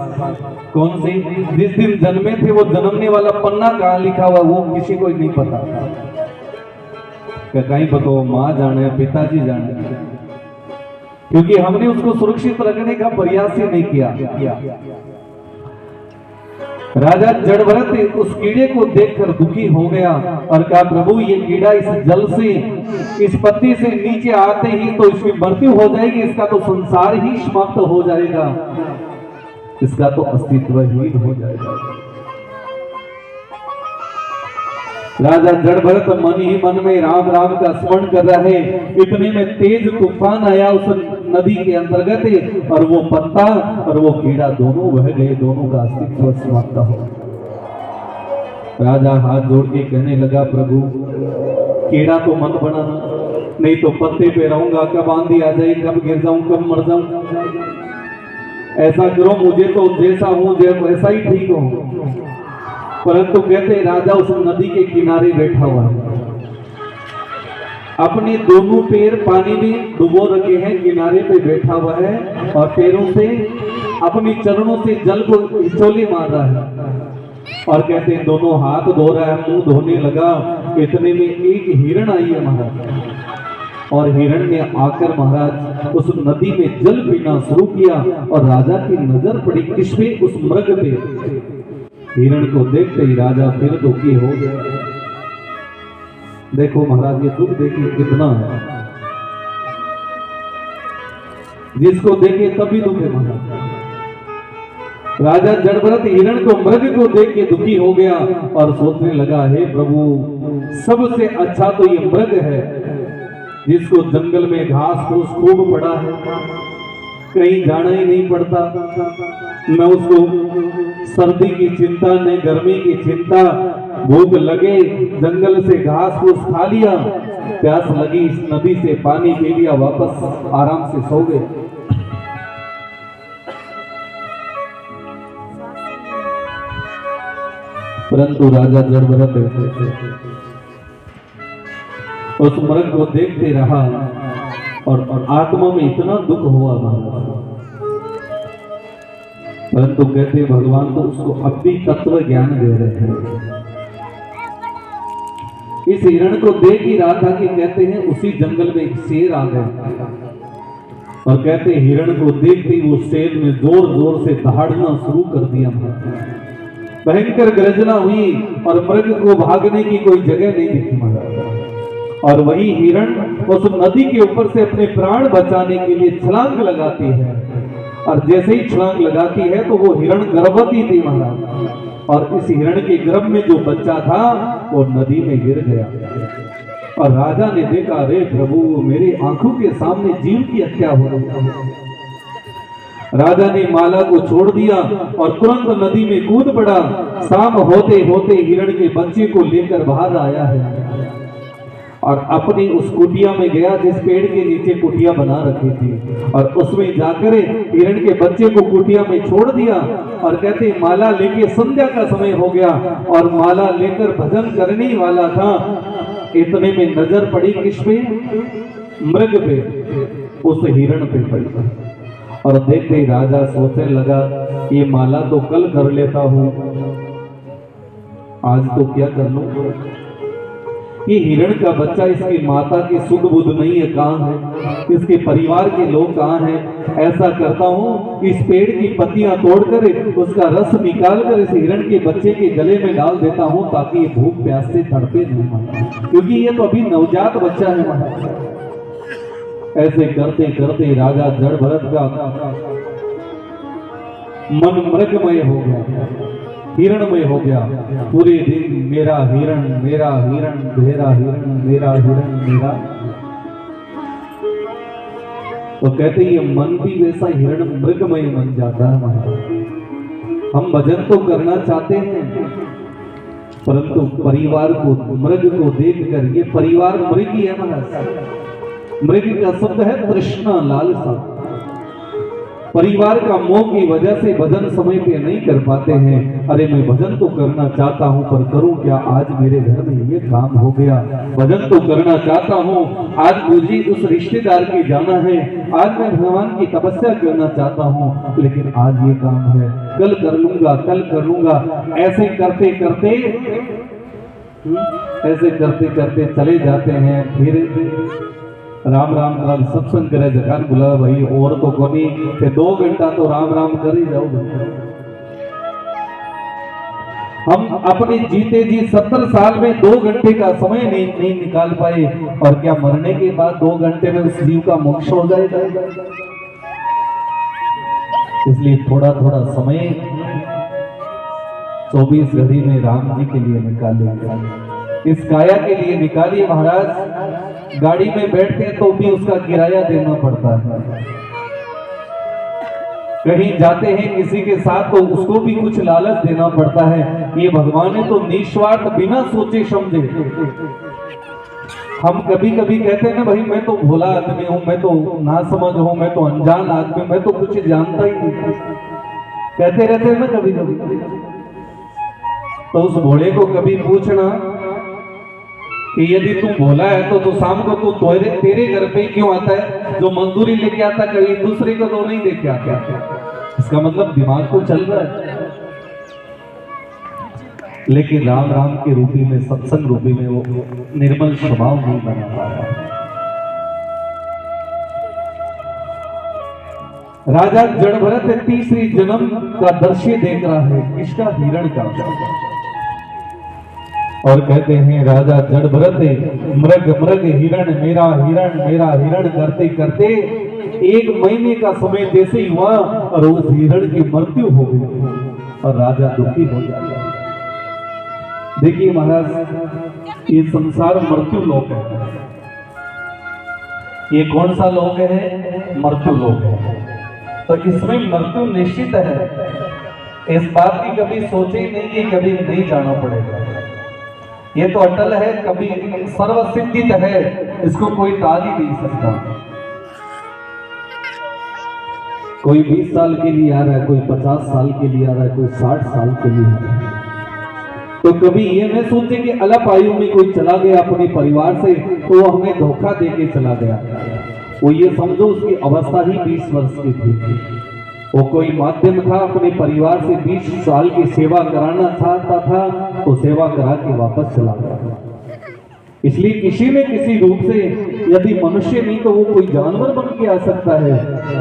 B: कौन सी? जिस दिन जन्मे थे वो जन्मने वाला पन्ना कहाँ लिखा हुआ वो किसी को नहीं पता। कहीं बताओ माँ जाने पिताजी जाने, क्योंकि हमने उसको सुरक्षित रखने का प्रयास ही नहीं किया। राजा जड़भरत उस कीड़े को देखकर दुखी हो गया और कहा प्रभु ये कीड़ा इस जल से इस पत्ती से नीचे आते ही तो इसकी मृत्यु हो जाएगी, इसका तो संसार ही समाप्त हो जाएगा, इसका तो अस्तित्वहीन हो जाएगा। राजा जड़भरत मन ही मन में राम राम का स्मरण कर रहा है। इतने में तेज तूफान आया उस नदी के अंतर्गत और वो पत्ता और वो कीड़ा दोनों बह गए, दोनों का अस्तित्व समाप्त हो। राजा हाथ जोड़ के कहने लगा प्रभु कीड़ा तो मत बनाना, नहीं तो पत्ते पे रहूंगा, कब आंधी आ जाए, कब गिर जाऊं, कब मर जाऊं। ऐसा करो मुझे तो जैसा हूं वैसा ही ठीक हो। परंतु कहते राजा उस नदी के किनारे बैठा हुआ है, अपने दोनों पैर पानी में डुबो रखे हैं, किनारे पे बैठा हुआ है और पैरों से अपने चरणों से जल को हिचोले मार रहा है। और कहते हैं दोनों हाथ धो रहा है, मुंह धोने लगा। इतने में एक हिरण आई है महाराज, और हिरण ने आकर महाराज उस नदी में जल पीना शुरू किया और राजा की नजर पड़ी किस पे? उस मृग पे। हिरण को देखते ही राजा फिर दुखी हो गया। देखो महाराज ये दुख देखिए कितना है, जिसको देखे तभी दुख है महाराज। राजा जड़भरत हिरण को मृग को देख के दुखी हो गया और सोचने लगा हे प्रभु सबसे अच्छा तो ये मृग है जिसको जंगल में घास फूस खूब पड़ा है, कहीं जाना ही नहीं पड़ता, न उसको सर्दी की चिंता न गर्मी की चिंता। भूख लगे जंगल से घास फूस खा लिया, प्यास लगी इस नदी से पानी पी लिया, वापस आराम से सो गए। परंतु राजा जड़भरत उस मृग को देखते रहा और आत्मा में इतना दुख हुआ महाराज। परंतु कहते भगवान तो उसको अब भी तत्व ज्ञान दे रहे हैं। इस हिरण को देख ही रहा था कि कहते हैं उसी जंगल में एक शेर आ गया और कहते हिरण को देखते ही वो शेर ने जोर जोर से दहाड़ना शुरू कर दिया। भयंकर गर्जना हुई और मृग को भागने की कोई जगह नहीं दिखी महाराज। और वही हिरण उस नदी के ऊपर से अपने प्राण बचाने के लिए छलांग लगाती है और जैसे ही छलांग लगाती है तो वो हिरण गर्भवती थी महाराज। और इस हिरण के गर्भ में जो बच्चा था वो नदी में गिर गया और राजा ने देखा अरे प्रभु मेरी आंखों के सामने जीव की हत्या हो रही है। राजा ने माला को छोड़ दिया और तुरंत नदी में कूद पड़ा। शाम होते होते हिरण के बच्चे को लेकर बाहर आया है और अपनी उस कुटिया में गया जिस पेड़ के नीचे कुटिया बना रखी थी और उसमें जाकर हिरण के बच्चे को कुटिया में छोड़ दिया और कहते माला लेके संध्या का समय हो गया और माला लेकर भजन करने वाला था। इतने में नजर पड़ी किस पे? मृग पे, उस हिरण पे पड़ी और देखते ही राजा सोचने लगा ये माला तो कल कर लेता हूं, आज तो क्या कर लूं। कि हिरण का बच्चा इसकी माता की सुध बुध नहीं है, कहाँ है, इसके परिवार के लोग कहाँ हैं। ऐसा करता हूँ, इस पेड़ की पत्तियां तोड़कर उसका रस निकालकर इस हिरण के बच्चे के गले में डाल देता हूँ, ताकि ये भूख प्यास से तड़पे नहीं, क्योंकि ये तो अभी नवजात बच्चा है महाराज। ऐसे करते करते राजा जड़ भरत का मन मृगमय हो गया, हिरणमय हो गया। पूरे दिन मेरा हिरण मेरा हिरण मेरा हिरण मेरा हिरण मेरा। तो कहते ये मन भी वैसा हिरण मृगमय बन जाता है महाराज। हम भजन तो करना चाहते हैं, परंतु परिवार को, मृग को देखकर, ये परिवार मृग ही है महाराज। मृग का शब्द है तृष्णा, लालसा। परिवार का मोह की वजह से भजन समय पे नहीं कर पाते हैं। अरे मैं भजन तो करना चाहता हूं, पर करूं क्या, आज मेरे घर में ये काम हो गया। भजन तो करना चाहता हूं, आज मुझे उस रिश्तेदार के जाना है, आज मैं भगवान की तपस्या करना चाहता हूं, लेकिन आज ये काम है, कल कर लूंगा, कल कर लूंगा। ऐसे करते करते चले जाते हैं। फिर राम राम का सत्संग करे, जखान बुला भाई और तो कोनी ते 2 घंटा तो राम राम कर ही जाओ। हम अपने जीते जी 70 साल में 2 घंटे का समय नहीं निकाल पाए, और क्या मरने के बाद 2 घंटे में उस जीव का मोक्ष हो जाएगा। इसलिए थोड़ा थोड़ा समय 24 घड़ी में राम जी के लिए निकालिए, इस काया के लिए निकालिए महाराज। गाड़ी में बैठते हैं तो भी उसका किराया देना पड़ता है, कहीं जाते हैं किसी के साथ तो उसको भी कुछ लालच देना पड़ता है। ये भगवान ने तो निस्वार्थ बिना सोचे समझे। हम कभी कभी कहते हैं ना भाई मैं तो भोला आदमी हूं, मैं तो नासमझ हूं, मैं तो अनजान आदमी, मैं तो कुछ जानता ही नहीं, कहते रहते हैं ना कभी कभी। तो उस भोले को कभी पूछना कि यदि तू भोला है तो शाम को तू तेरे घर पे क्यों आता है, जो मजदूरी लेके आता कभी दूसरे को तो नहीं लेके आता। इसका मतलब दिमाग तो चल रहा है, लेकिन राम राम के रूपी में, सत्संग रूपी में वो निर्मल स्वभाव नहीं बना पा रहा। राजा जड़ भरत तीसरी जन्म का दृश्य देख रहा है, किसका, हिरण का। और कहते हैं राजा जड़ भरत मृग मृग हिरण मेरा हिरण करते करते 1 महीने का समय जैसे ही हुआ और उस हिरण की मृत्यु हो गई और राजा दुखी हो गया। देखिए महाराज, ये संसार मृत्यु लोक है। ये कौन सा लोक है? मृत्यु लोक है। तो इसमें मृत्यु निश्चित है, इस बात की कभी सोचे ही नहीं कि कभी नहीं जाना पड़ेगा। ये तो अटल है, कभी सर्वसिद्धित है, इसको कोई टाल ही नहीं सकता। कोई 20 साल के लिए आ रहा है, कोई 50 साल के लिए आ रहा है, कोई 60 साल के लिए आ रहा है। तो कभी ये न सोचे कि अल्प आयु में कोई चला गया अपने परिवार से तो वो हमें धोखा देके चला गया। वो ये समझो उसकी अवस्था ही 20 वर्ष की थी। वो कोई माध्यम था, अपने परिवार से 20 साल की सेवा कराना चाहता था, तो सेवा करा के वापस चला गया। इसलिए किसी न किसी रूप से, यदि मनुष्य नहीं तो वो कोई जानवर बन के आ सकता है,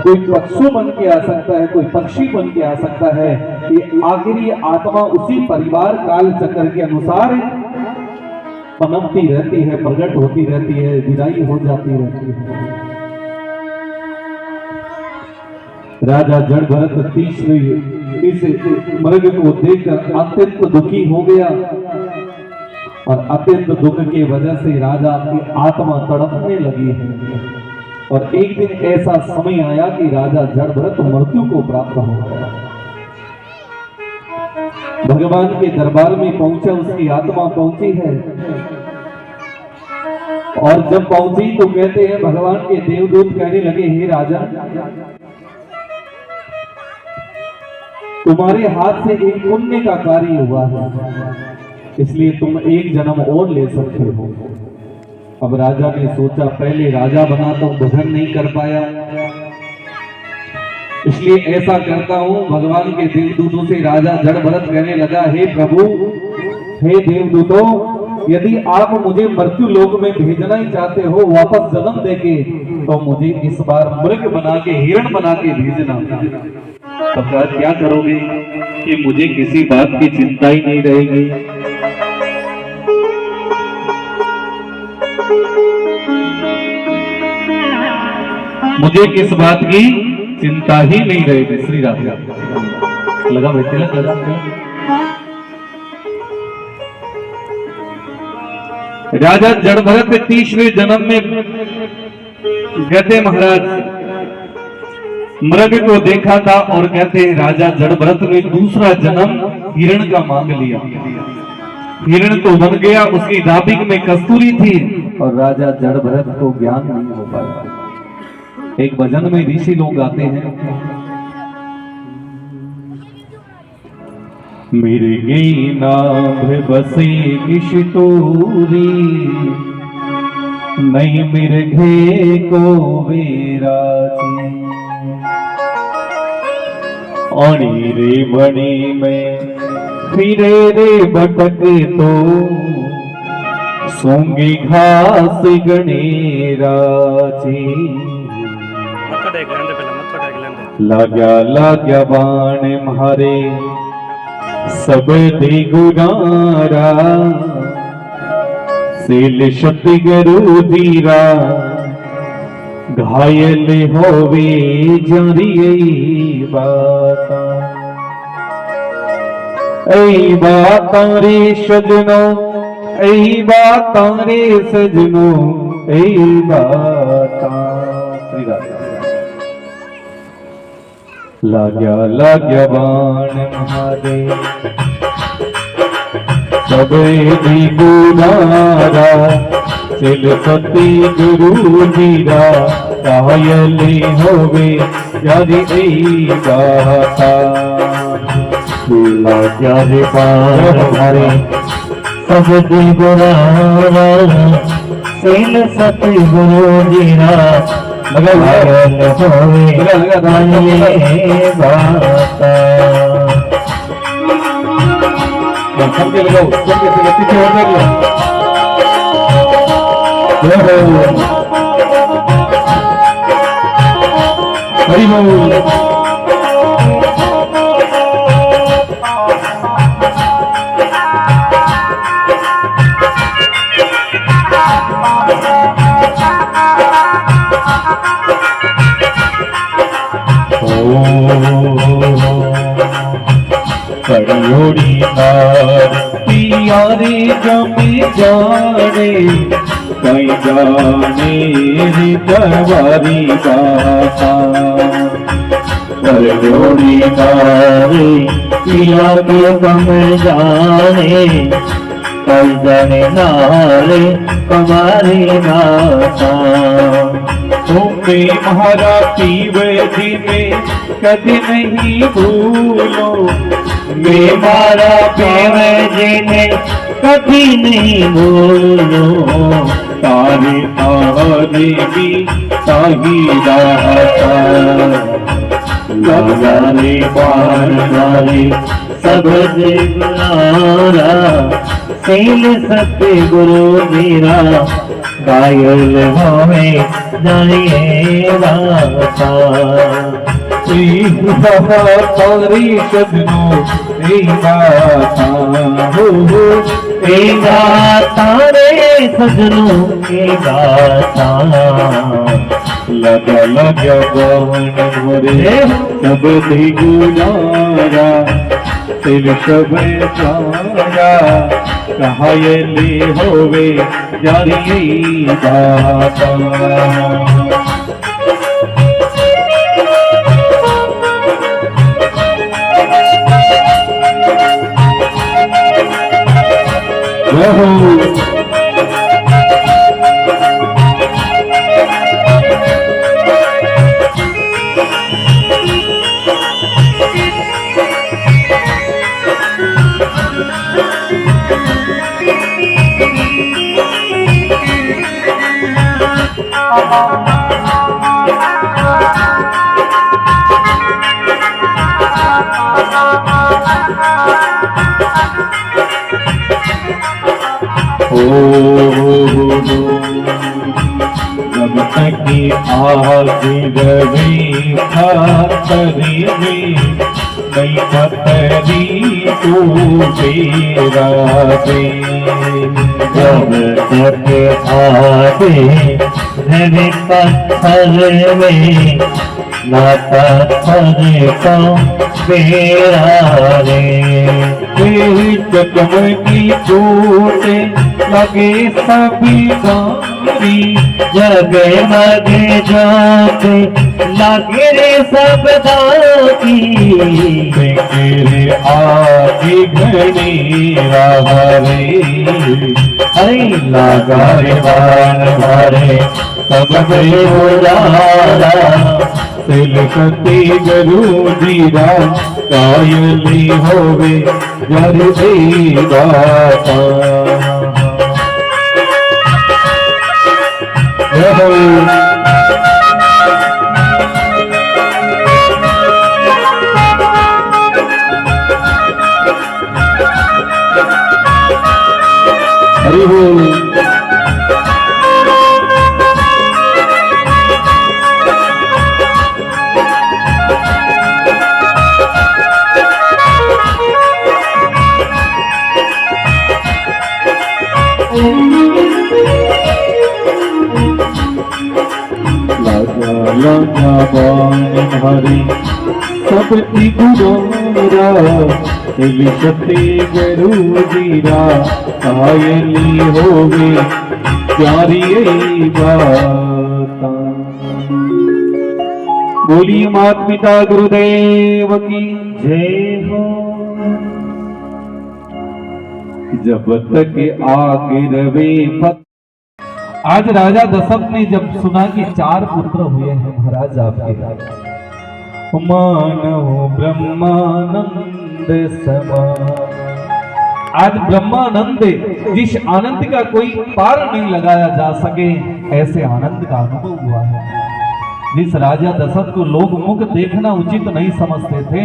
B: कोई पक्षु बन के आ सकता है, कोई पक्षी बन के आ सकता है। ये आखिरी आत्मा उसी परिवार काल चक्र के अनुसार पनपती रहती है, प्रकट होती रहती है, विदाई हो जाती रहती है। राजा जड़ भरत तीसरी इस मृग को देखकर अत्यंत दुखी हो गया और अत्यंत दुख की वजह से राजा की आत्मा तड़पने लगी है। और एक दिन ऐसा समय आया कि राजा जड़ भरत मृत्यु को प्राप्त हो गया। भगवान के दरबार में पहुंचा, उसकी आत्मा पहुंची है। और जब पहुंची तो कहते हैं भगवान के देवदूत कहने लगे, हे राजा, तुम्हारे हाथ से एक पुण्य का कार्य हुआ है, इसलिए तुम एक जन्म और ले सकते हो। अब राजा ने सोचा, पहले राजा बना तो भजन नहीं कर पाया, इसलिए ऐसा करता हूं। भगवान के देवदूतों से राजा जड़ भरत कहने लगा, हे प्रभु, हे देवदूतों, यदि आप मुझे मृत्यु लोक में भेजना ही चाहते हो वापस जन्म देके, तो मुझे इस बार मृग बना के, हिरण बना के भेजना। तब क्या करोगे कि मुझे किसी बात की चिंता ही नहीं रहेगी। मुझे किस बात की चिंता ही नहीं रहेगी। श्री राधे लगा भाई, तिलक लगा। राजा जड़भरत 30वें जन्म में कहते महाराज मृग को देखा था और कहते हैं राजा जड़भरत ने दूसरा जन्म हिरण का मांग लिया। हिरण तो बन गया, उसकी नाभिक में कस्तूरी थी और राजा जड़भरत को ज्ञान नहीं हो पाया। एक भजन में ऋषि लोग गाते हैं, मिर्गी नाभ बसे किश तूरी, नहीं मिर्घे को वेराची, अणी रे बणी में फिरे रे भटक तो, सूंगी घास गणेराची, लाग्या बाण मारे सब दी गुनारा, सील शक्ति गुरु धीरा, घायल होवे जरी बाता, ऐ बाता रे सजनो, ऐ बाता रे सजनो, ऐ बाता। श्री राधे लाग्या बाण मारे सबे दी गुनारा, सिल सती गुरु धीरा, कायली होवे यारी ऐ गाता।
A: लाग्या रे बाण मारे सब दी गुनारा, सिल सती गुरु धीरा, लगा
B: सबके लगाओ, सबके पीछे हो गया। हरि बोल। करियोड़ी नार पियारे जमी जाने, कई जाने रे दरबारी गाता।
A: करियोड़ी नार पिया के गम जाने, कई जाने नारे कमारी गाता।
B: तुमे महारा पीवे जी में कभी नहीं भूलो,
A: मैं मारा पीवे जी में कभी नहीं भूलो,
B: तारे आने भी ताही रहता।
A: लगाने बार मारे सब गुनारा, सील सत्य गुरु मेरा, घायल होवे जानिए गाता।
B: तारी सजनो ऐ गाता,
A: ए गाता रे सजनो ए गाता।
B: लगा बाण मोरे सब दी गुनारा, सिल सब सारा, कहायली होवे जारी गाता। जब तक आग रवे खातरी में नहीं खतरी तू तेरा दे।
A: जब तक आगे रवे पत्थर में ना पत्थर को मेरा रे।
B: जगमगी चोटे लगे सभी गारी,
A: जगमगे जोते लगे रे सब दागी।
B: तेरे आगे घड़ी रे
A: हरी लगा रे बाण भरे सब में उजाला।
B: तिलकती गरु जीरा कायली होवे जर देवाता। हरि बोल। लगा बाण हरी सब गुरोरा, तिलकती गरु जीरा कायली होवे प्यारी बाता। बोलिए माता पिता गुरुदेव की जय हो। जब तक आग रवे पत। आज राजा दशरथ ने जब सुना कि 4 पुत्र हुए हैं महाराज आपके, मानव ब्रह्मानंद समान। आज ब्रह्मानंद, जिस आनंद का कोई पार नहीं लगाया जा सके, ऐसे आनंद का अनुभव हुआ है। जिस राजा दशरथ को लोग मुख देखना उचित नहीं समझते थे,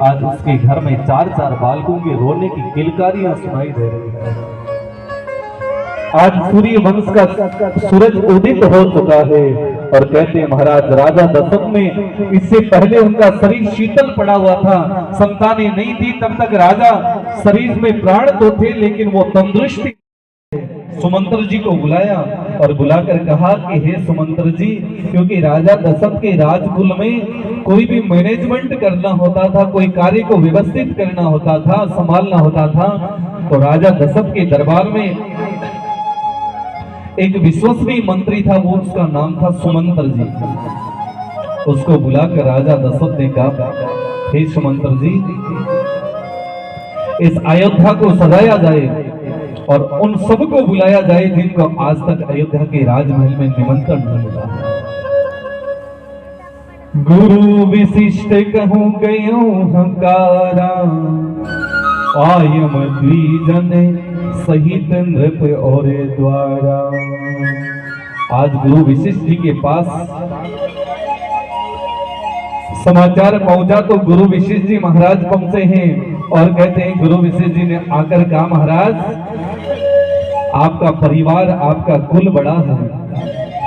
B: आज उसके घर में 4-4 बालकों के रोने की किलकारियां सुनाई दे रही है। आज सूर्य वंश का सूरज उदित हो चुका है और कहते हैं महाराज राजा दशरथ में इससे पहले उनका शरीर शीतल पड़ा हुआ था, संतानें नहीं थी, तब तक राजा शरीर में प्राण तो थे लेकिन वो तंदुरुस्त थी। सुमंत्र जी को बुलाया और बुलाकर कहा कि हे सुमंत्र जी, क्योंकि राजा दशरथ के राजकुल में कोई भी मैनेजमेंट करना होता था, कोई कार्य को व्यवस्थित करना होता था, संभालना होता था, तो राजा दशरथ के दरबार में एक विश्वसनीय मंत्री था, वो उसका नाम था सुमंत्र जी। उसको बुलाकर राजा दशरथ ने कहा, हे सुमंत्र जी, इस अयोध्या को सजाया जाए और उन सबको बुलाया जाए जिनको आज तक अयोध्या के राजमहल में निमंत्रण नहीं मिला। गुरु विशिष्ट कहूं गयो हकारा, आयम द्विजन सहित नृप और द्वारा। आज गुरु विशिष्ट जी के पास समाचार पहुंचा तो गुरु विशिष्ट जी महाराज पहुंचे हैं और कहते हैं, गुरु विशिष्ट जी ने आकर कहा, महाराज आपका परिवार, आपका कुल बड़ा है,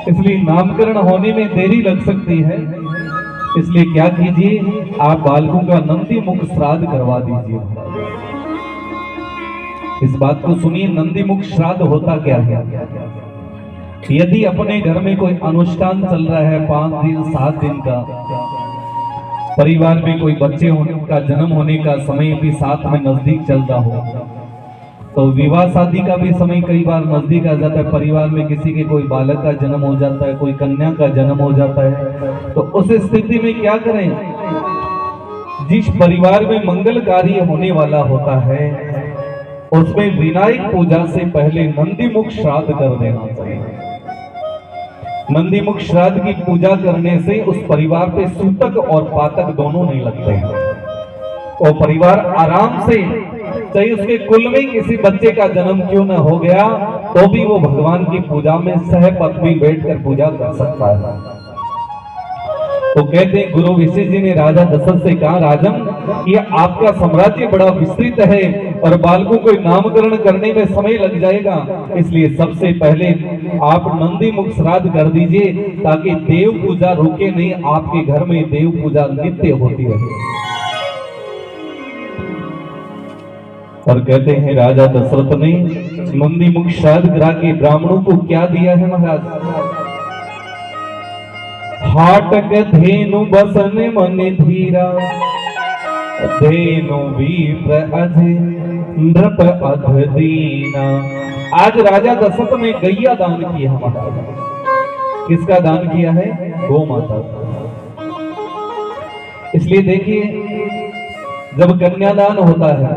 B: इसलिए नामकरण होने में देरी लग सकती है, इसलिए क्या कीजिए, आप बालकों का नंदी मुख श्राद्ध करवा दीजिए। इस बात को सुनिए, नंदी मुख श्राद्ध होता क्या है? यदि अपने घर में कोई अनुष्ठान चल रहा है 5 दिन 7 दिन का, परिवार में कोई बच्चे का जन्म होने का समय भी साथ में नजदीक चल रहा हो, तो विवाह शादी का भी समय कई बार नजदीक आ जाता है। परिवार में किसी के कोई बालक का जन्म हो जाता है, कोई कन्या का जन्म हो जाता है, तो उस स्थिति में क्या करें? जिस परिवार में मंगल कार्य होने वाला होता है उसमें विनायक पूजा से पहले नंदीमुख श्राद्ध कर देना चाहिए। नंदीमुख श्राद्ध की पूजा करने से उस परिवार पे सूतक और पातक दोनों नहीं लगते हैं। वो परिवार आराम से, चाहे उसके कुल में किसी बच्चे का जन्म क्यों न हो गया, तो भी वो भगवान की पूजा में सहपथ में बैठकर पूजा कर सकता है। तो कहते हैं गुरु वशिष्ठ जी ने राजा दशरथ से कहा, राजन ये आपका साम्राज्य बड़ा विस्तृत है और बालकों को नामकरण करने में समय लग जाएगा, इसलिए सबसे पहले आप नंदी मुख श्राद्ध कर दीजिए ताकि देव पूजा रुके नहीं, आपके घर में देव पूजा नित्य होती रहे। और कहते हैं राजा दशरथ ने नंदी मुख श्राद्ध करा के ब्राह्मणों को क्या दिया है महाराज? हाटक धेनु बसन मन धीरा, धेनु विप्र अज नृप अध दीना। आज राजा दशरथ ने गैया दान किया हमारा। किसका दान किया है? गौ माता। इसलिए देखिए जब कन्यादान होता है,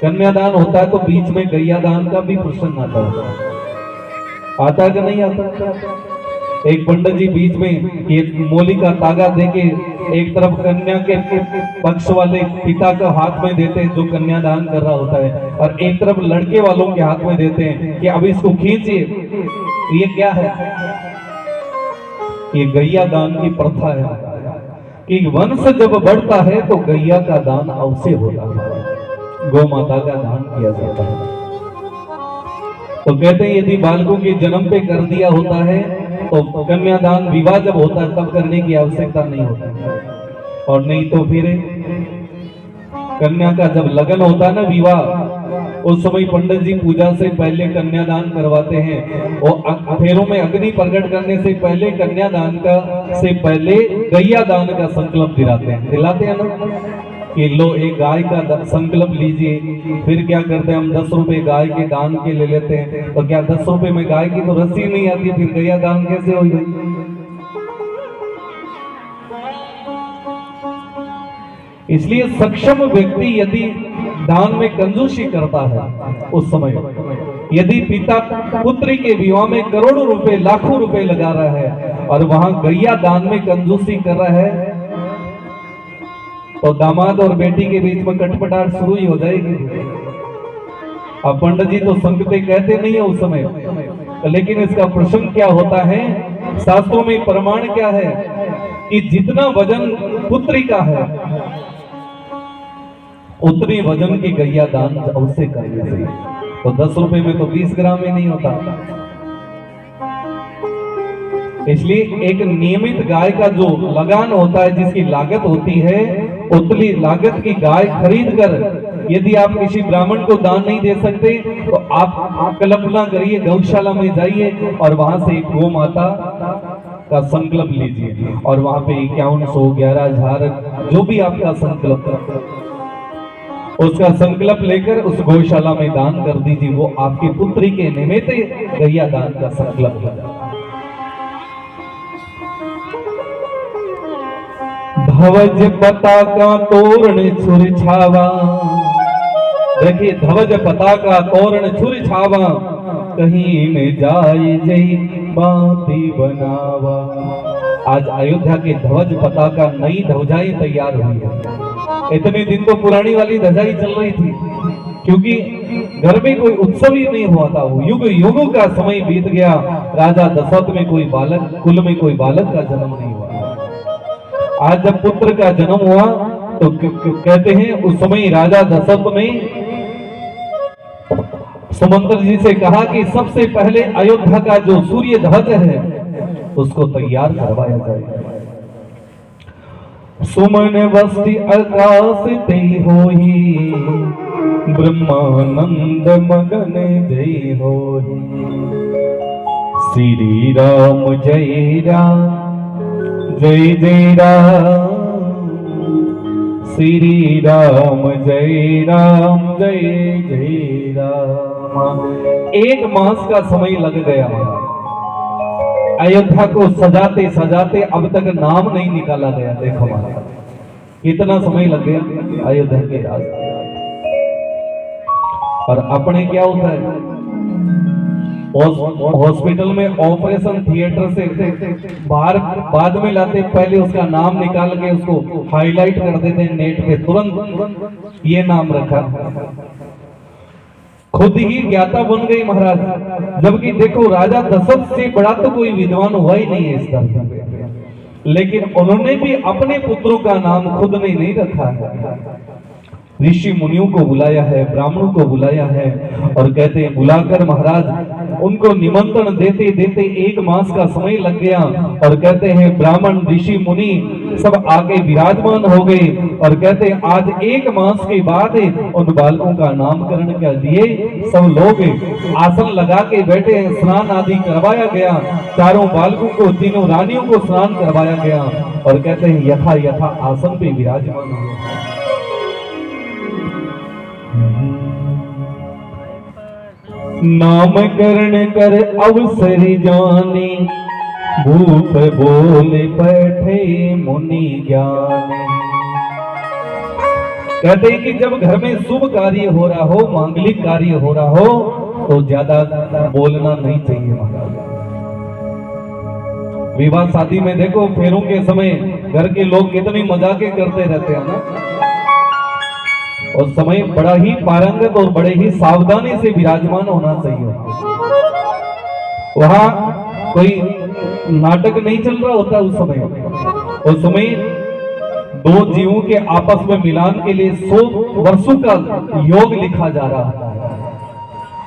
B: कन्यादान होता है तो बीच में गैया दान का भी प्रश्न आता है कि नहीं आता? एक पंडित जी बीच में एक मोली का तागा देके एक तरफ कन्या के पक्ष वाले पिता का हाथ में देते हैं जो कन्यादान कर रहा होता है, और एक तरफ लड़के वालों के हाथ में देते हैं कि अब इसको खींचिए। ये क्या है? ये गैया दान की प्रथा है कि वंश जब बढ़ता है तो गैया का दान अवश्य होता है, गौ माता का दान किया जाता है। तो कहते हैं यदि बालकों के जन्म पे कर दिया होता है तो कन्यादान विवाह जब होता है तब करने की आवश्यकता नहीं होती, और नहीं तो फिर कन्या का जब लगन होता है ना, विवाह, उस समय पंडित जी पूजा से पहले कन्यादान करवाते हैं और फेरों में अग्नि प्रकट करने से पहले कन्यादान का से पहले गैया दान का संकल्प दिलाते हैं ना कि लो एक गाय का संकल्प लीजिए। फिर क्या करते हैं हम 10 रुपए गाय के दान के ले लेते हैं, तो क्या 10 रुपए में गाय की तो रस्सी नहीं आती, फिर गैया दान कैसे हो गई? इसलिए सक्षम व्यक्ति यदि दान में कंजूसी करता है, उस समय यदि पिता पुत्री के विवाह में करोड़ों रुपए लाखों रुपए लगा रहा है और वहां गैया दान में कंजूसी कर रहा है, तो दामाद और बेटी के बीच में कटपटाहट शुरू ही हो जाएगी। अब पंडित जी तो संगते कहते नहीं है उस समय, लेकिन इसका प्रसंग क्या होता है? शास्त्रों में प्रमाण क्या है कि जितना वजन पुत्री का है उतने वजन की गैया दान अवश्य करनी चाहिए। तो 10 रुपए में तो 20 ग्राम में नहीं होता। इसलिए एक नियमित गाय का जो लगान होता है, जिसकी लागत होती है, उतनी लागत की गाय खरीद कर यदि आप किसी ब्राह्मण को दान नहीं दे सकते तो आप कल्पना करिए, गौशाला में जाइए और वहां से एक गौ माता का संकल्प लीजिए और वहां पे 5100 11,000 जो भी आपका संकल्प, उसका संकल्प लेकर उस गौशाला में दान कर दीजिए। वो आपकी पुत्री के निमित्त गैया दान का संकल्प है। ध्वज पताका तोरण छुर छावा, देखिए ध्वज पताका तोरण छुर छावा, कहीं न जाए जई बाती बनावा। आज अयोध्या के ध्वज पताका नई ध्वजाएं तैयार हुई है। इतने दिन तो पुरानी वाली ध्वजाई चल रही थी, क्योंकि घर में कोई उत्सव ही नहीं हुआ था। वो युग युगों का समय बीत गया, राजा दशरथ में कोई बालक, कुल में कोई बालक का जन्म नहीं हुआ। आज जब पुत्र का जन्म हुआ तो कहते हैं उस समय राजा दशरथ ने सुमंत्र जी से कहा कि सबसे पहले अयोध्या का जो सूर्य ध्वज है उसको तैयार करवाया जाए। सुमन वस्ति आकाश ते होई, ब्रह्मानंद मगन जय होई। श्री राम जय राम जय जय राम, श्री राम जय जय राम। 1 मास का समय लग गया अयोध्या को सजाते सजाते, अब तक नाम नहीं निकाला गया। देखो हमारा कितना समय लग गया अयोध्या के राज। और अपने क्या होता है, हॉस्पिटल में ऑपरेशन थिएटर से बाहर बाद में लाते, पहले उसका नाम निकाल के उसको हाईलाइट कर देते हैं नेट पे, तुरंत ये नाम रखा, खुद ही ज्ञाता बन गई महाराज। जबकि देखो राजा दशरथ से बड़ा तो कोई विद्वान हुआ ही नहीं है इस धरती पे। लेकिन उन्होंने भी अपने पुत्रों का नाम खुद ने नहीं रखा है। ऋषि मुनियों को बुलाया है, ब्राह्मणों को बुलाया है और कहते हैं बुलाकर महाराज उनको निमंत्रण देते देते 1 मास का समय लग गया और कहते हैं ब्राह्मण ऋषि मुनि सब आगे विराजमान हो गए और कहते हैं आज 1 मास के बाद उन बालकों का नामकरण कर दिए। सब लोग आसन लगा के बैठे हैं, स्नान आदि करवाया गया, चारों बालकों को, तीनों रानियों को स्नान करवाया गया और कहते हैं यथा यथा आसन पे विराजमान हो। नामकरण कर अवसर जाने, भूप बोले बैठे मुनि ज्ञानी। कहते हैं कि जब घर में शुभ कार्य हो रहा हो, मांगलिक कार्य हो रहा हो तो ज्यादा बोलना नहीं चाहिए महाराज। विवाह शादी में देखो फेरों के समय घर के लोग कितनी मजाके करते रहते हैं ना, और समय बड़ा ही पारंगत और बड़े ही सावधानी से विराजमान होना चाहिए। वहां कोई नाटक नहीं चल रहा होता उस समय 2 जीवों के आपस में मिलान के लिए 100 वर्षों का योग लिखा जा रहा है।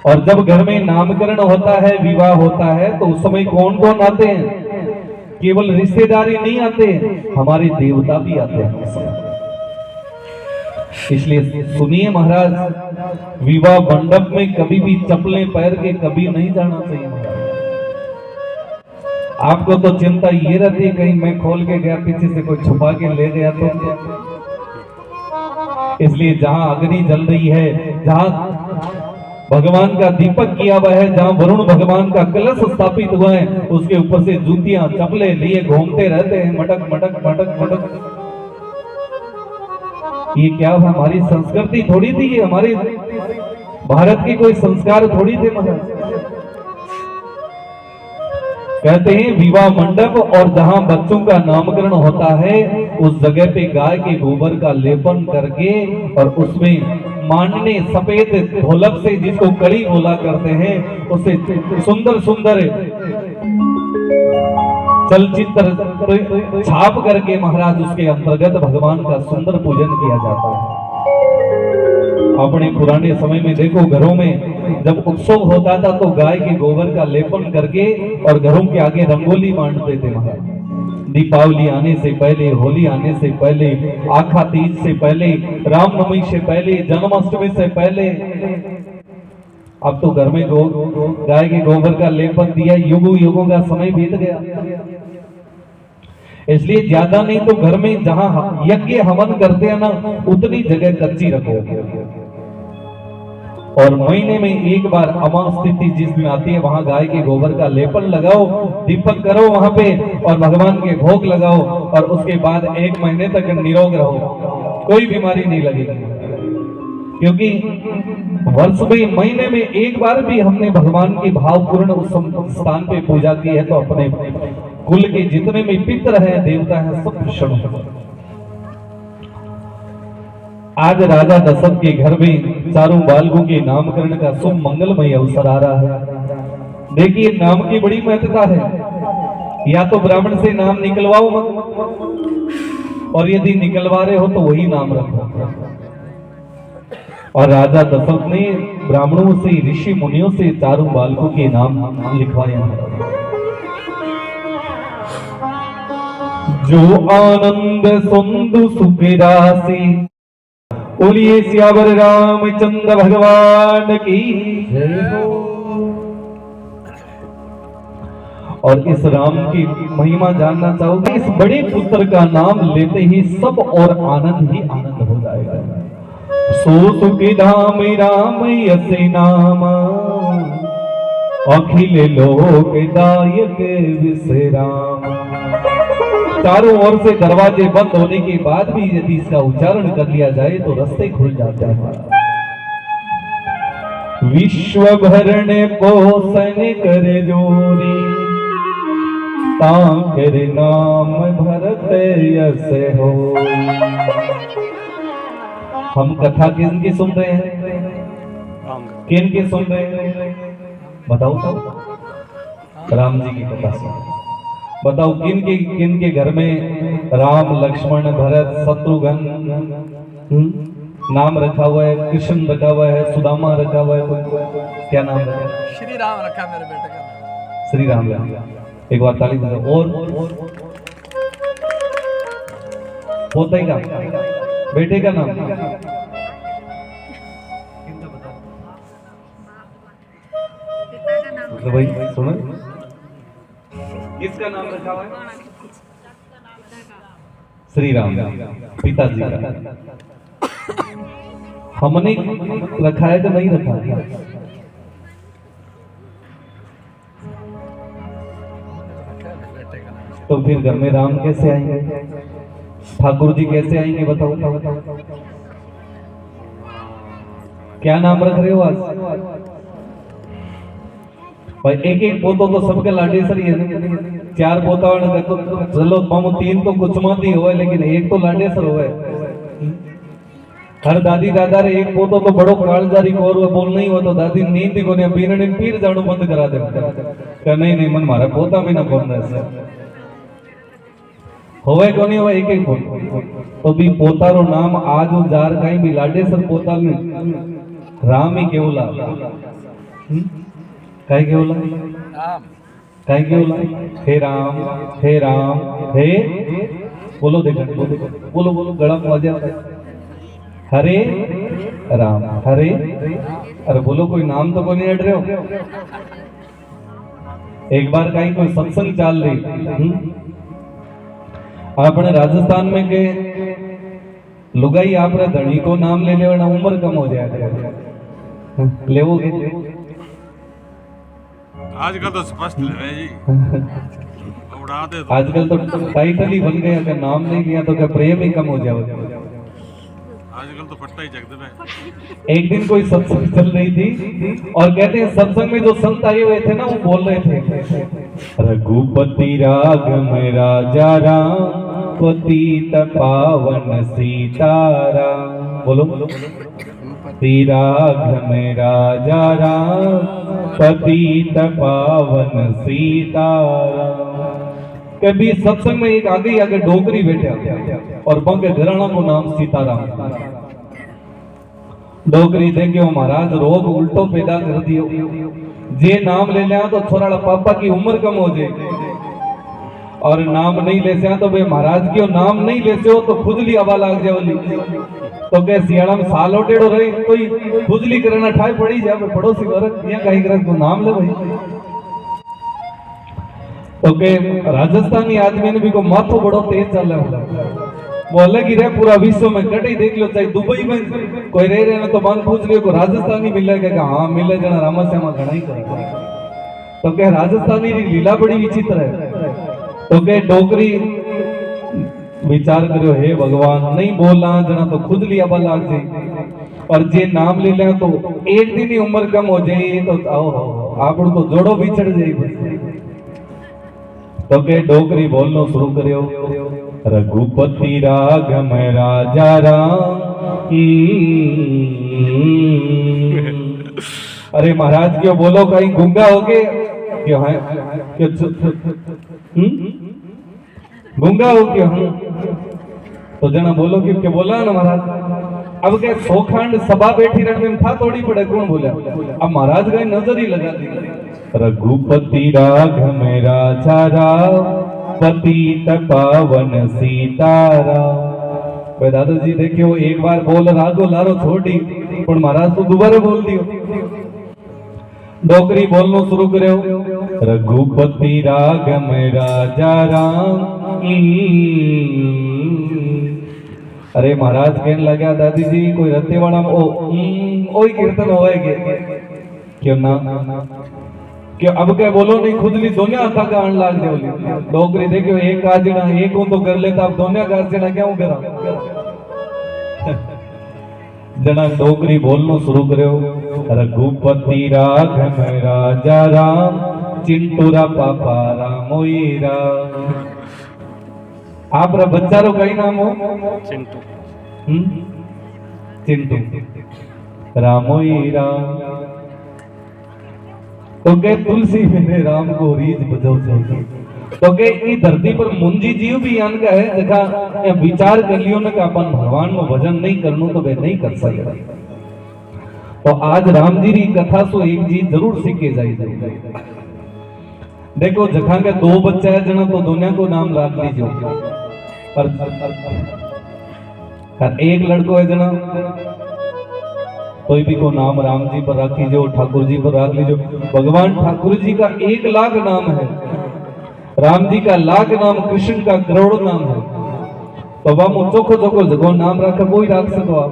B: और जब घर में नामकरण होता है, विवाह होता है, तो उस समय कौन कौन आते हैं? केवल रिश्तेदारी नहीं आते, हमारे देवता भी आते हैं। इसलिए सुनिए महाराज, विवाह मंडप में कभी भी चप्पलें पैर के कभी नहीं जाना चाहिए महाराज। आपको तो चिंता ये रहती कहीं मैं खोल के गया, पीछे से कोई छुपा के ले गया तो। इसलिए जहां अग्नि जल रही है, जहां भगवान का दीपक किया हुआ है, जहां वरुण भगवान का कलश स्थापित हुआ है, उसके ऊपर से जूतियां चप्पलें लिए घूमते रहते हैं, मटक मटक मटक मटक। ये क्या हमारी संस्कृति थोड़ी थी, ये हमारे भारत की कोई संस्कार थोड़ी थे महाराज। कहते हैं विवाह मंडप और जहां बच्चों का नामकरण होता है उस जगह पे गाय के गोबर का लेपन करके और उसमें मांडने सफेद ढोलक से, जिसको कड़ी बोला करते हैं, उससे सुंदर सुंदर चलचित्र छाप करके महाराज उसके अंतर्गत भगवान का सुंदर पूजन किया जाता है। अपने पुराने समय में देखो घरों में जब उत्सव होता था तो गाय के गोबर का लेपन करके और घरों के आगे रंगोली बांटते थे महाराज। दीपावली आने से पहले, होली आने से पहले, आखा तीज से पहले, रामनवमी से पहले, जन्माष्टमी से पहले। अब तो घर में गाय के गोबर का लेपन दिया, युगों युगों का समय बीत गया। इसलिए ज्यादा नहीं तो घर में जहां यज्ञ हवन करते हैं ना, उतनी जगह कच्ची रखो। और महीने में एक बार अमावस तिथि जिस दिन आती है वहां गाय के गोबर का लेपन लगाओ, दीपक करो वहां पे और भगवान के भोग लगाओ और उसके बाद 1 महीने तक निरोग रहो, कोई बीमारी नहीं लगेगी। क्योंकि वर्ष में महीने में एक बार भी हमने भगवान की भावपूर्ण उस स्थान पे पूजा की है तो अपने कुल के जितने भी पितर हैं, देवता हैं, सब प्रसन्न हो। आज राजा दशरथ के घर में चारों बालकों के नामकरण का शुभ मंगलमय अवसर आ रहा है। देखिए नाम की बड़ी महत्ता है। या तो ब्राह्मण से नाम निकलवाओ मत, और यदि निकलवा रहे हो तो वही नाम रखो। और राजा दशरथ ने ब्राह्मणों से, ऋषि मुनियों से चारों बालकों के नाम लिखवाया है। जो आनंद सुंदु सुख राशि, बोलिए सियावर रामचंद्र भगवान की जय हो। और इस राम की महिमा जानना चाहोगे? इस बड़े पुत्र का नाम लेते ही सब और आनंद ही आनंद हो जाएगा। सो सुख धाम राम यसे नाम, अखिल लोक दायक विश्राम। चारों ओर से दरवाजे बंद होने के बाद भी यदि इसका उच्चारण कर लिया जाए तो रास्ते खुल जाते हैं। विश्व भरण पोषण कर जोरी, ताकर नाम भरत यस हो। हम कथा किनकी सुन रहे हैं? किनकी सुन रहे हैं? बताओ तो। राम जी की कथा सुन। बताओ किन के घर में राम लक्ष्मण भरत शत्रुघ्न नाम रखा हुआ है, कृष्ण रखा हुआ है, सुदामा रखा हुआ है, क्या नाम रखा है?
C: श्री राम रखा मेरे बेटे का।
B: श्री राम। एक बार ताली दो। और पोते का बेटे का नाम तो भाई सुनो, किसका नाम रखा हुआ है? श्री राम, पिताजी का। हमने रखा है कि नहीं रखा है? तो फिर घर में राम कैसे आएंगे, ठाकुर जी कैसे आएंगे? बताओ क्या नाम रख रहे हो आज? भाई एक एक पोतो तो सबके लाडे सर ही है। 4 पोता तो चलो मामू 3 तो कुछ मत ही हो, लेकिन एक तो लाडे सर हो। हर दादी दादा रे एक पोतो तो बड़ो कालजारी कोर बोल नहीं हो तो दादी नींद को ने पीरने पीर जाणो बंद करा दे का नहीं मन मारा पोता भी ना बोल रहे होवे को नहीं हो एक एक पोतो तो भी पोतारो नाम आज जार कहीं भी लाडे सर पोता में राम ही केवला काय केवला काय केवला हे राम हे राम हे बोलो देखो बोलो बोलो गला में आवाज आता है हरे राम हरे। अरे बोलो कोई नाम तो कोई नहीं अड़ रहे हो। एक बार कहीं कोई सत्संग चाल रही अपने राजस्थान में के लुगाई आपने धनी को नाम ले ले वरना उम्र कम हो जाए लेवोगे
D: आजकल तो स्पष्ट है जी उड़ाते तो।
B: आजकल तो टाइटल ही बन गया, अगर नाम नहीं लिया तो क्या प्रेम ही कम हो जाएगा।
D: आजकल तो फट्टा ही जगत में।
B: एक दिन कोई सत्संग चल रही थी और कहते हैं सत्संग में जो संत आए हुए थे ना वो बोल रहे थे रघुपति राघव राजा राम पतित पावन सीताराम। बोलो राघव राजा राम पतित पावन सीताराम। कभी सत्संग में एक आगे आगे डोगरी बैठे और बंग घराना को नाम सीताराम। डोगरी देखे हो महाराज रोग उल्टो पैदा कर दियो, जे नाम ले लिया तो छोरा पापा की उम्र कम हो जाए और नाम नहीं ले से तो भाई महाराज की नाम नहीं ले से हो तो खुजली हवा लाग जाए तो क्या सियाड़ा में सालों टेढ़ो रही तो खुजली करना ठाई पड़ी जाए पड़ोसी वर्ग यहाँ कहीं कर तो नाम ले भाई तो के राजस्थानी आदमी ने भी को माथो बड़ो तेज चल रहा वो अलग ही रहे पूरा विश्व में कटे देख लो चाहे दुबई में कोई रह रहे ना तो मन पूछ लियो को राजस्थानी मिलेगा हाँ मिले जना रामाश्यामा घना ही करेगा तो क्या राजस्थानी लीला बड़ी विचित्र है। तो क्या डोगरी विचार करो हे भगवान नहीं बोलना जना तो खुद लिया बल लाग जाए और जे नाम ले लिया तो एक दिन ही उम्र कम हो जाए तो आओ आप तो जोड़ो बिछड़ जाए। तो के डोगरी बोलना शुरू करियो रघुपति राघव राजा राम। अरे महाराज क्यों बोलो कहीं गूंगा हो गए क्यों है गूंगा हो क्यों तो जना बोलो कि क्या बोला ना महाराज अब क्या सोखंड सभा बैठी रहने में था थोड़ी पड़े कौन बोला अब महाराज का नजर ही लगा दी रघुपति राघव राजा राम पतित पावन सीताराम। भाई दादाजी देखियो एक बार बोल रागो लारो छोड़ी पर महाराज तो दोबारा बोल दियो डोगरी बोलनो शुरू करो रघुपति राघव राजा राम। अरे महाराज कहने लगा दादी जी कोई रत्ते वाला ओ कीर्तन होएगे क्यों ना क्यों अब क्या बोलो नहीं खुदली दोनिया था का आन लाग जाओ डोगरी देखियो एक काजना एक को तो कर लेता अब दोनिया काजना क्या करा जना डोगरी बोलनो शुरू करो रघुपति राघव राजा राम चिंटूरा पापा रामोईरा। आप रा बच्चा रो कई नाम हो चिंटू चिंटू रामोईरा। तो कह तुलसी मेरे राम को रीज बजाओ चाहिए तो के ई धरती पर मुंजी जीव भी यान का है देखा विचार कर लियो ना कि अपन भगवान नो भजन नहीं करनो तो वे नहीं कर सकते। तो आज राम जी री कथा सो एक चीज जरूर सीखे जाई। देखो जखा के दो बच्चा है जना तो दोनों को नाम रख लीजिए पर एक लड़को है जना कोई भी को नाम राम जी पर रख लीजिए ठाकुर जी पर रख लीजिए। भगवान ठाकुर जी का 1 लाख नाम है, राम जी का लाख नाम, कृष्ण का करोड़ नाम है। तो वह चोखो चोखो जगो नाम रख कोई रख सको आप।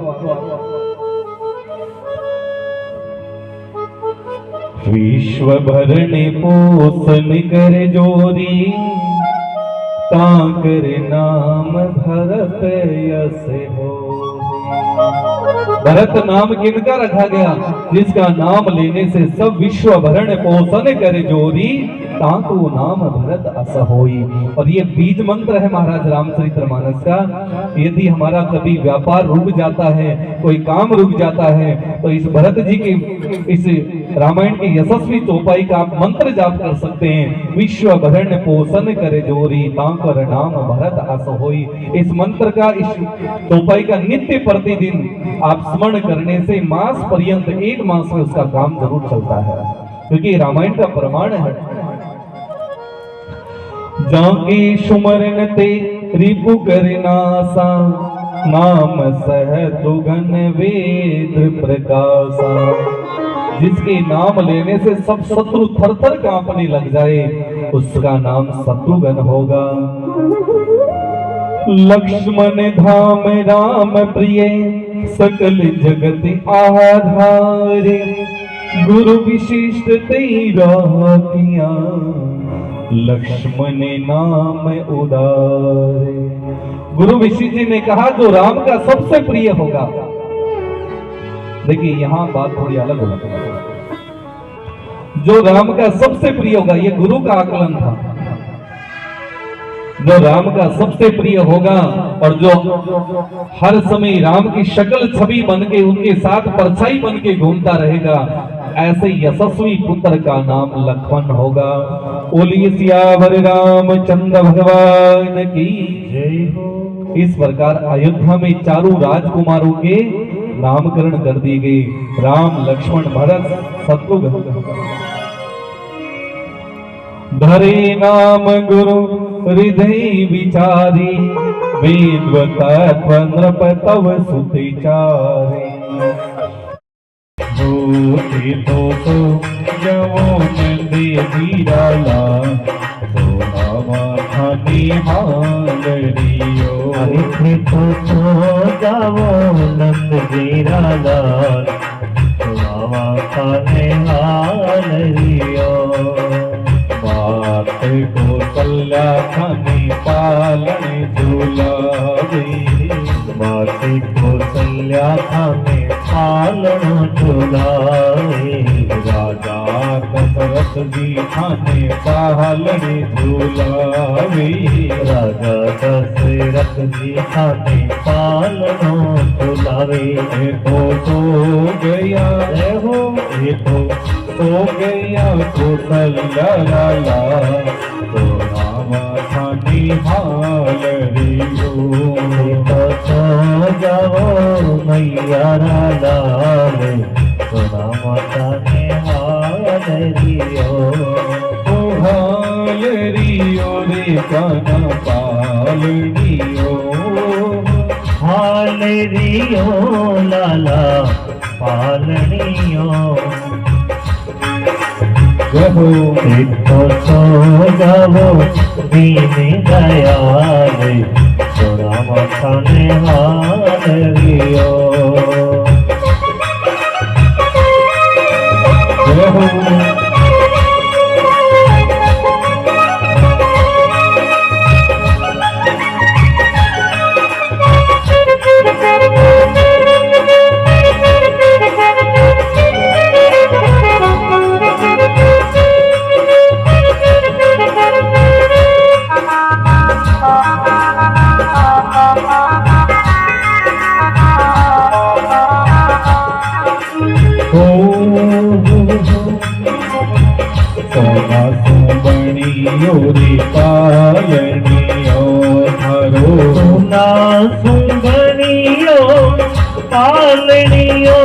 B: विश्व भरने पोषण कर जोरी ताकर नाम भरत यस हो। भरत नाम किनका रखा गया? जिसका नाम लेने से सब विश्व भरण पोषण करे जोरी ताको नाम भरत अस होई। और ये बीज मंत्र है महाराज रामचरितमानस का। यदि हमारा कभी व्यापार रुक जाता है, कोई काम रुक जाता है, तो इस भरत जी की इस रामायण की यशस्वी चौपाई का आप मंत्र जाप कर सकते हैं। विश्व भरण पोषण करे जोरी ताकर नाम भरत अस होई। इस मंत्र का, इस चौपाई का नित्य प्रतिदिन आप स्मरण करने से मास पर्यंत 1 मास में उसका काम जरूर चलता है, क्योंकि रामायण का प्रमाण है। जाके सुमरन ते रिपु करनासा नाम सहतु घन वेद प्रकाशा। जिसके नाम लेने से सब शत्रु थर-थर कांपने लग जाए उसका नाम शत्रुघ्न होगा। लक्ष्मण धाम राम प्रिय सकल जगत आधार गुरु विशिष्ट तेरा किया लक्ष्मण नाम उदार। गुरु विशिष्ट जी ने कहा जो राम का सबसे प्रिय होगा। देखिए यहां बात थोड़ी अलग होगी। जो राम का सबसे प्रिय होगा, ये गुरु का आकलन था। जो राम का सबसे प्रिय होगा और जो हर समय राम की शक्ल छवि बन के उनके साथ परछाई बन के घूमता रहेगा, ऐसे यशस्वी पुत्र का नाम लक्ष्मण होगा। बोलिए सियावर रामचंद्र भगवान की जय हो। इस प्रकार अयोध्या में चारों राजकुमारों के नामकरण कर दिए गए, राम लक्ष्मण भरत शत्रुघ्न। धरे नाम गुरु हृदय विचारी वेदवता नृप तव सुतिचारी। होते तो जवो नंदे धीराला तो नामा थाने हालरियो।
A: अरे तो जावो नंद धीराला तो नामा थाने हालरियो।
B: बात को कल्ला खाने पालने झूलावे।
A: बात को कल्ला खाने पालन झूलावे।
B: राजा दशरथ जी खाने पालने झूलावे।
A: राजा दशरथ जी खाने पालन झूलावे।
B: तो सो गया
A: हो
B: तो गया कौशल्या लाला तो राम थानी हालरियो।
A: तो जाओ मैया लाल तो राम थाने हालरियो।
B: ओ हालरियो रे काना पालरियो।
A: हालरियो लाला पालनियो। तो जाओ दीन दयाल तो राम थाने हालरियो।
B: ओरी पालनियो धरो
A: सुना सुंदरियो पालनियो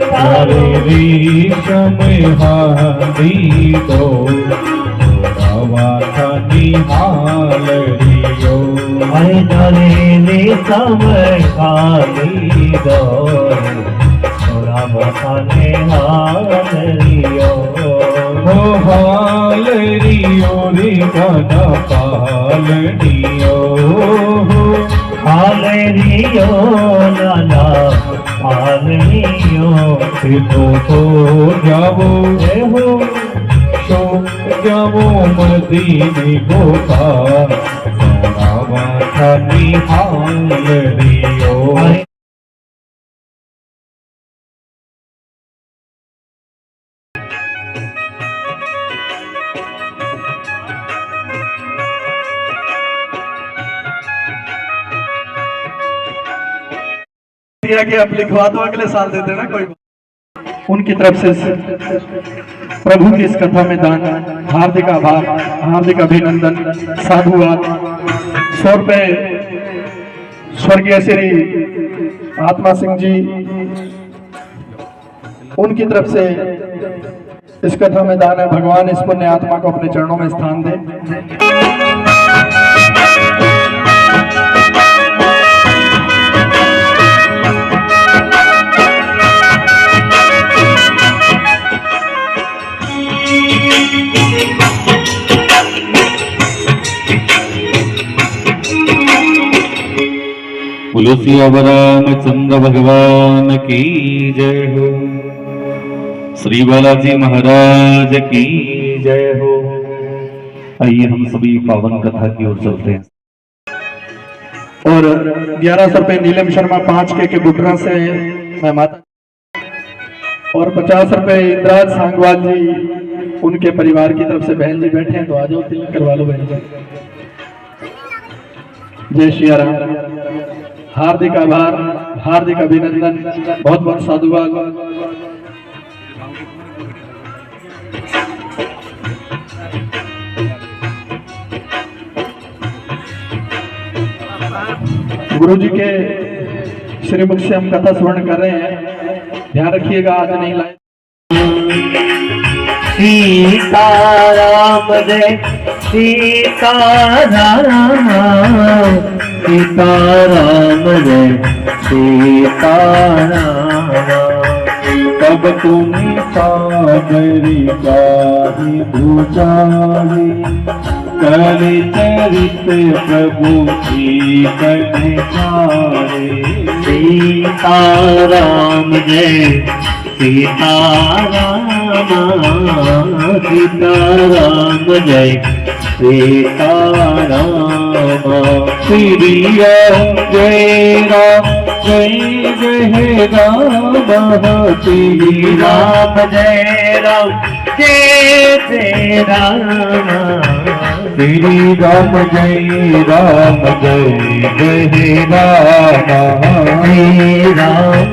B: तारे रेशम हारी दो वाथनी हालरियो
A: हरे जले रेशम खाली दो थोड़ा बसाने हालरियो
B: हो हालरियो रे गाना पालनियो
A: हालरियो नाना हालरियो
B: तो जाओ
A: हो
B: जाओ मदीने गोपा सोना वाथनी हालरियो
C: कि आप लिखवा दो अगले साल दे देना कोई।
E: उनकी तरफ से प्रभु की इस कथा में दान हार्दिक आभार, हार्दिक अभिनंदन, साधुवाद। 100 रुपये स्वर्गीय श्री आत्मा सिंह जी, उनकी तरफ से इस कथा में दान है। भगवान इस पुण्य आत्मा को अपने चरणों में स्थान दे।
B: बोलो सियावर रामचंद्र भगवान की जय हो। श्री बालाजी महाराज की जय हो। आइए हम सभी पावन कथा की ओर चलते हैं।
E: और 1100 रुपये नीलम शर्मा 5K के बुटरा से मैं माता, और 50 रुपये इंद्राज सांगवाल जी उनके परिवार की तरफ से बहन जी बैठे हैं, तो आ जाओ तिलक करवा लो बहन जी। जय श्री राम। हार्दिक आभार, हार्दिक अभिनंदन, बहुत बहुत साधुवाद। गुरु जी के श्रीमुख से हम कथा श्रवण कर रहे हैं, ध्यान रखिएगा आज नहीं लाए।
A: सीताराम जय सीताराम, सीताराम जय सीताराम।
B: तब तुम सागरी गाही भुजाली, कर चरित प्रभु की कन्यारे।
A: सीताराम जय सीताराम, सीताराम जय सीताराम।
B: श्री राम जय राम जय जय राम।
A: श्री राम जय राम जय जय राम।
B: श्री राम जय राम जय जय राम।
A: श्री राम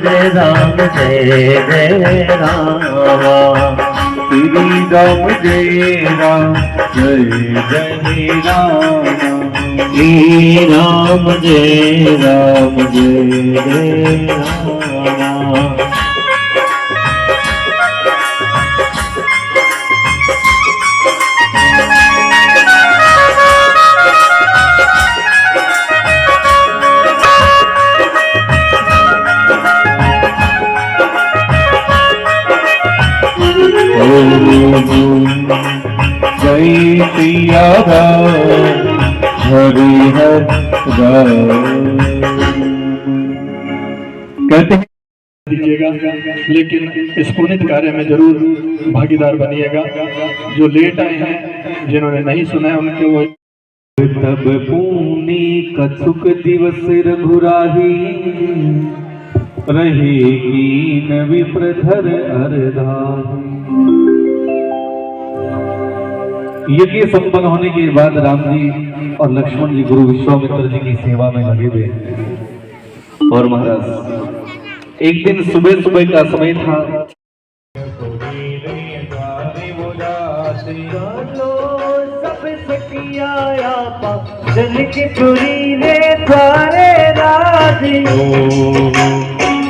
A: जय राम जय जय राम।
B: श्री राम जय राम जय जय राम।
A: श्री राम जय राम जय जय राम।
B: जय सिया राम हरि हर
E: कहते हैं दीजिएगा, लेकिन इस पुनित कार्य में जरूर भागीदार बनिएगा। जो लेट आए हैं, जिन्होंने नहीं सुना है, उनके वो
B: तब पूनी कछुक दिवस रघुराही, रहे कीन विप्रधर अरधाही। यज्ञ संपन्न होने के बाद राम जी और लक्ष्मण जी गुरु विश्वामित्र जी की सेवा में लगे हुए। और महाराज एक दिन सुबह सुबह का समय था।
A: सब सखिया आपा जनकपुरी रे थारे राज।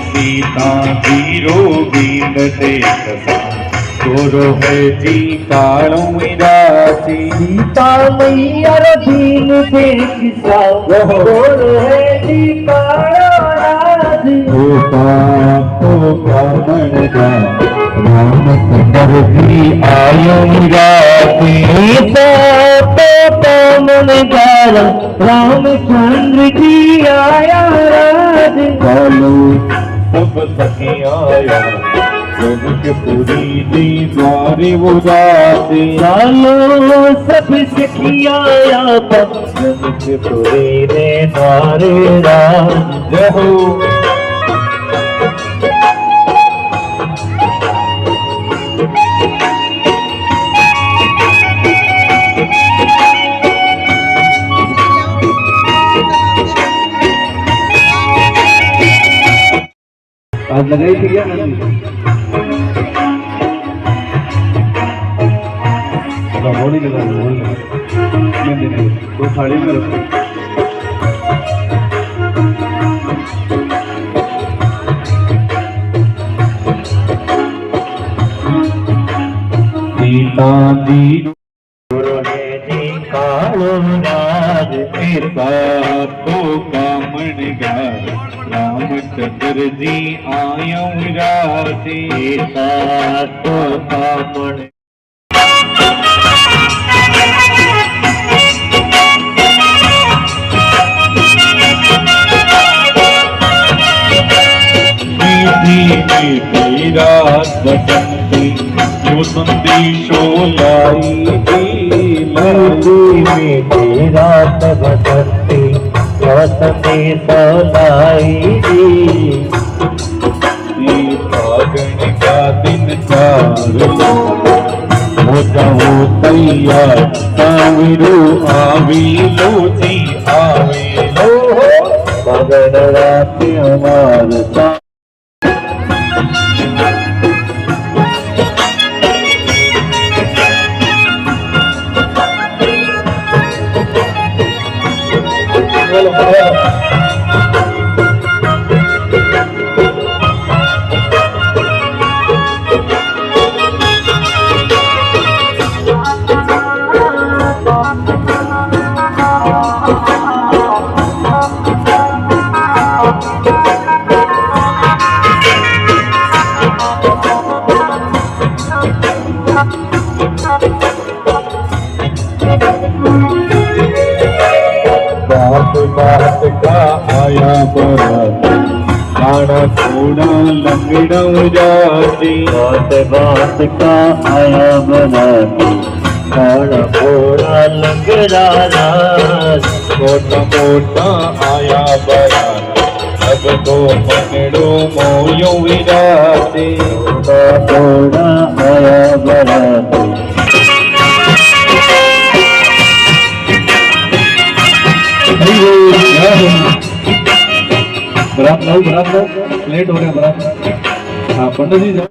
B: सीता जीरो बीन देखता गोरो है जी कालो मिरासी।
A: सीता मैया दीन देखता गोरो है जी कालो राज।
B: कामण का रामचंद्र जी आयो मिरासी।
A: कामन का रामचंद्र जी आया राज।
B: कालो सब सखिया जनकपुरी जी द्वारे उदासी।
A: चालो सब सखिया जनकपुरी रे द्वारे राज।
B: जय हो।
E: आज लगाई थी क्या बोली लगा मैं देने तो थाली में रखो।
B: सीता जी
A: गुरु है जी कालो राज।
B: सीता तो कामण का रामचंद्र जी आयो रासी।
A: सीता तो कामन
B: तेरा बसंती जो संदेशो लाई थी।
A: में तेरा बसंती संदेश लाई जी।
B: फागण का दिन चार हो जाओ तैयार साविरो आवी लो जी आवे लो।
A: मगन रात हमार
B: बात का आया बरात काड़ा थोड़ा लंगड़ा जाती।
A: बात का आया बनाती काड़ा घोड़ा लंगड़ा राज।
B: मोटा मोटा आया बरात अब तो मनड़ो मोयो विराती।
A: घोड़ा आया बनाती
E: बरात लेट हो गया बरात। हाँ पंडित जी जाओ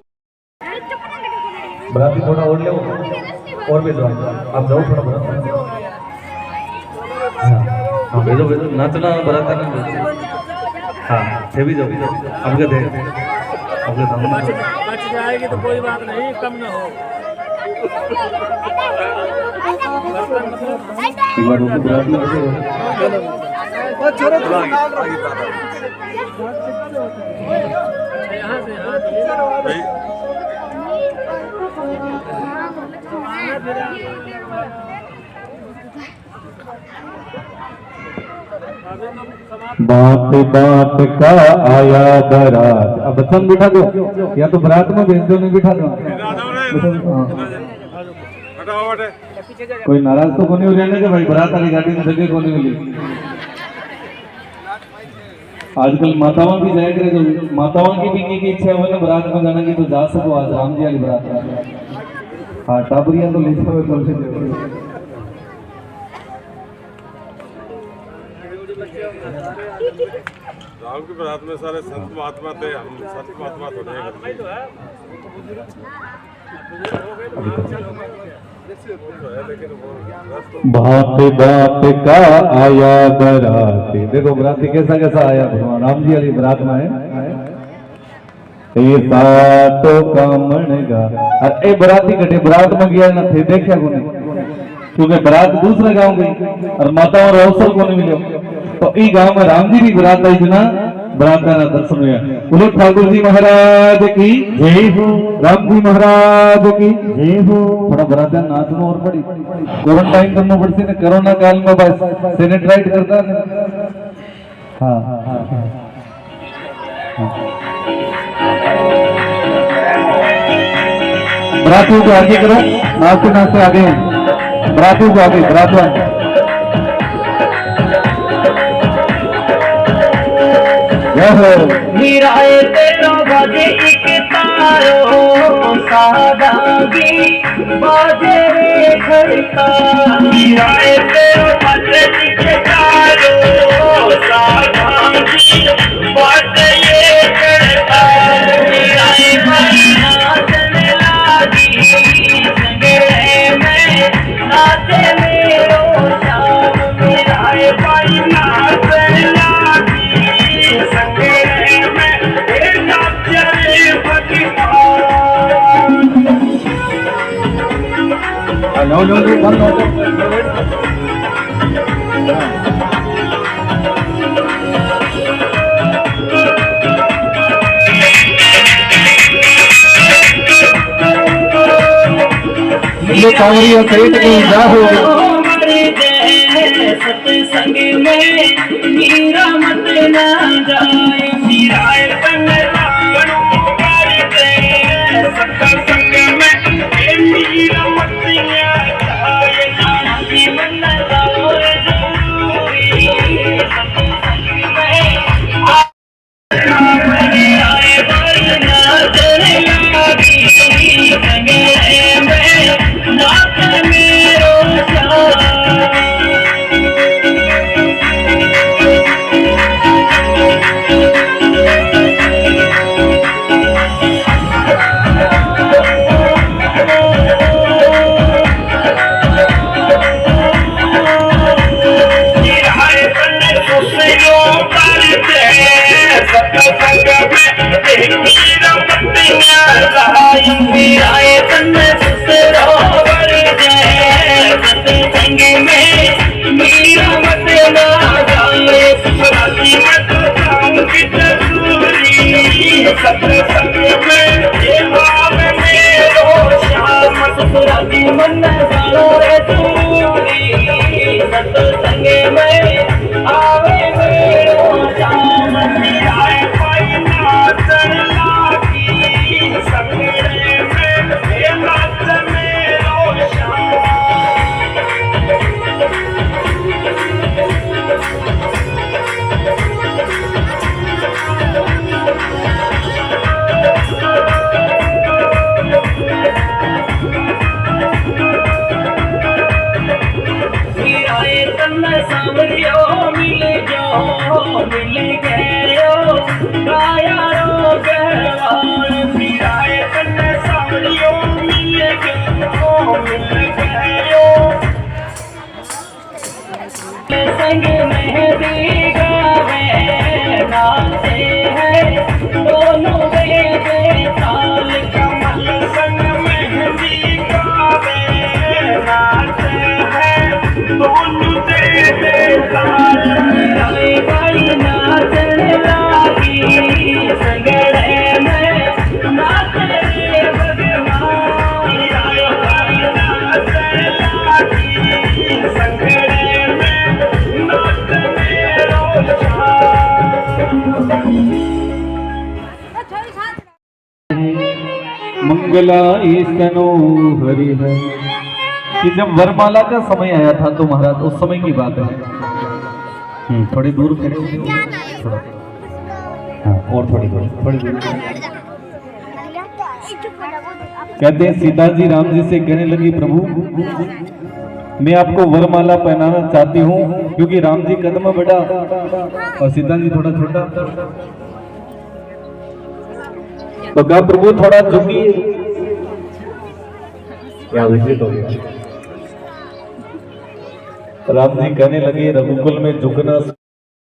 E: बराती थोड़ा और ले और भेजो आप जाओ थोड़ा बरात। हाँ भेजो भेजो नाचना बरात ना हाँ थे भी जाओ आपके थे आपके दाम
D: बच जाएगी तो कोई बात नहीं, कम ना हो।
E: एक बार उनको बरात में
B: बात बात का आया बरात। अब बच्चा बिठा दो या तो बरात में भेज दो, नहीं बिठा दो। कोई नाराज तो कोनी हो जाने के भाई बरात वाली गाड़ी में जगह कोनी मिली। आजकल मातावां भी जाए करे तो मातावां की भी की इच्छा हो ना बरात में जाने की तो जा सको। आज राम जी वाली बरात है। हाँ टाबरिया तो ले जाओ कल से
D: राम की बारात में सारे संत महात्मा थे, हम संत महात्मा थोड़े हैं।
B: बात बात का आया बराती। देखो बराती कैसा कैसा आया, भगवान राम जी वाली बरात में है। तो कामणगा ए बराती कटे बरात में गया ना थे देखा को नहीं, क्योंकि बरात दूसरे गांव गई और माता और अवसर को नहीं मिलो, तो ई गांव में राम जी की बरात आई ना, बरात का दर्शन हुआ। बोलो ठाकुर जी महाराज की
A: जय हो,
B: राम जी महाराज की
A: जय हो।
B: थोड़ा बरात नाचना और पड़ी, क्वारंटाइन करना पड़ती ना, कोरोना काल में बस सैनिटाइज करता है। हाँ बरातियों को आगे करो, नाचते नाचते आगे, बरातियों को आगे, बरात
A: मीराए तेरा बाजे एक तारो सादागी बाजे रे खड़का। मीराए तेरा बाजे एक तारो सादागी बाजे ये खड़का। मीराए भाई नाचने लागी संगे में नाचे मेरो श्याम। मीराए भाई नाचने लागी सत्संग में मीरा मत ना जाए। मीराए संग लागणो कर दे सत्संग में मीरा मत ना जाए। नानी मन जाए जरूरी सत्संग में मीराए भाई नाचने लागी संगे में नाच मेरो श्याम। मीराए तन सरोवर जय सत्संग में मीरा मत ना जाए। राती मत जाऊं की जरूरी सत्संग में ये भाव मेरो श्याम। राती मन जानो रे दूरी सत्संग में आवे मेरो श्याम। मीराए भाई नाचन लागी संगे में नाच मेरो श्याम। मीराए तन सावरियो मिल गयो गाया रो गहवान। मीराए तन सावरियो मिल गयो संग मेहंदी गावे नाचे हैं दोनों बेबे ताल कमल। संग मेहंदी गावे नाचे हैं दोनों बेबे ताल। मीराए भाई नाचने लागी संगड़े में नाचे रे भगवान। मीराए भाई नाचने लागी संगड़े में नाच मेरो
B: मंगला ईस्तनो हरि है। कि जब वरमाला का समय आया था तो महाराज उस समय की बात है, थोड़ी दूर खड़े हो थोड़ा, हाँ और थोड़ी दूर। कहते हैं सीता जी राम जी से कहने लगी प्रभु मैं आपको वरमाला पहनाना चाहती हूँ, क्योंकि राम जी कदम बड़ा और सीता जी थोड़ा छोटा। तो कहा प्रभु थोड़ा झुकिए, क्या विचलित हो गया। राम जी कहने लगे रघुकुल में झुकना।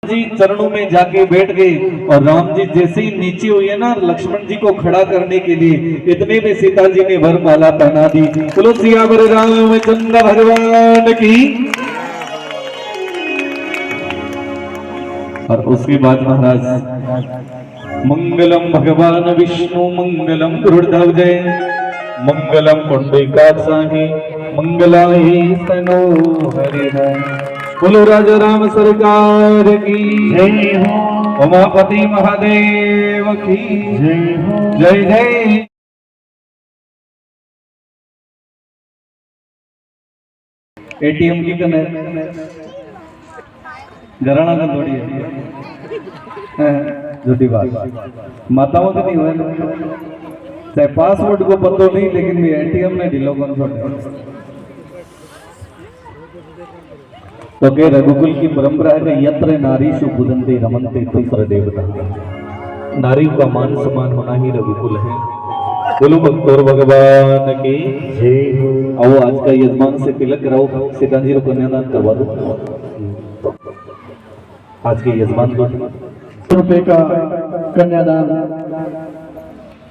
B: जी चरणों में जाके बैठ गए और राम जी जैसे ही नीचे हुए है ना लक्ष्मण जी को खड़ा करने के लिए, इतने में सीता जी ने वरमाला पहना दी। बोलो सियावर रामचंद्र भगवान की। और उसके बाद महाराज मंगलम भगवान विष्णु मंगलम गरुड़ध्वज मंगलम पुंडरीकाक्षाय मंगलाय तनो हरिः। बोलो राजा राम सरकार की
A: जय हो,
B: उमापति महादेव की
A: जय हो।
B: जय जय। एटीएम की कने घराना का थोड़ी है झूठी बात। माताओं का नहीं हुआ चाहे पासवर्ड को पतो नहीं, लेकिन एटीएम में ढीलो कौन छोटे। तो कह रघुकुल की परंपरा है कि यत्र नारीषु बुदन्ते रमन्ते तत्र देवता। नारी का मान सम्मान होना ही रघुकुल है। बोलो भक्तोर भगवान की
A: जय हो।
B: आओ आज का यजमान से तिलक कराओ, सीता जी को कन्यादान करवा दो। आज के यजमान को
E: ₹200 का कन्यादान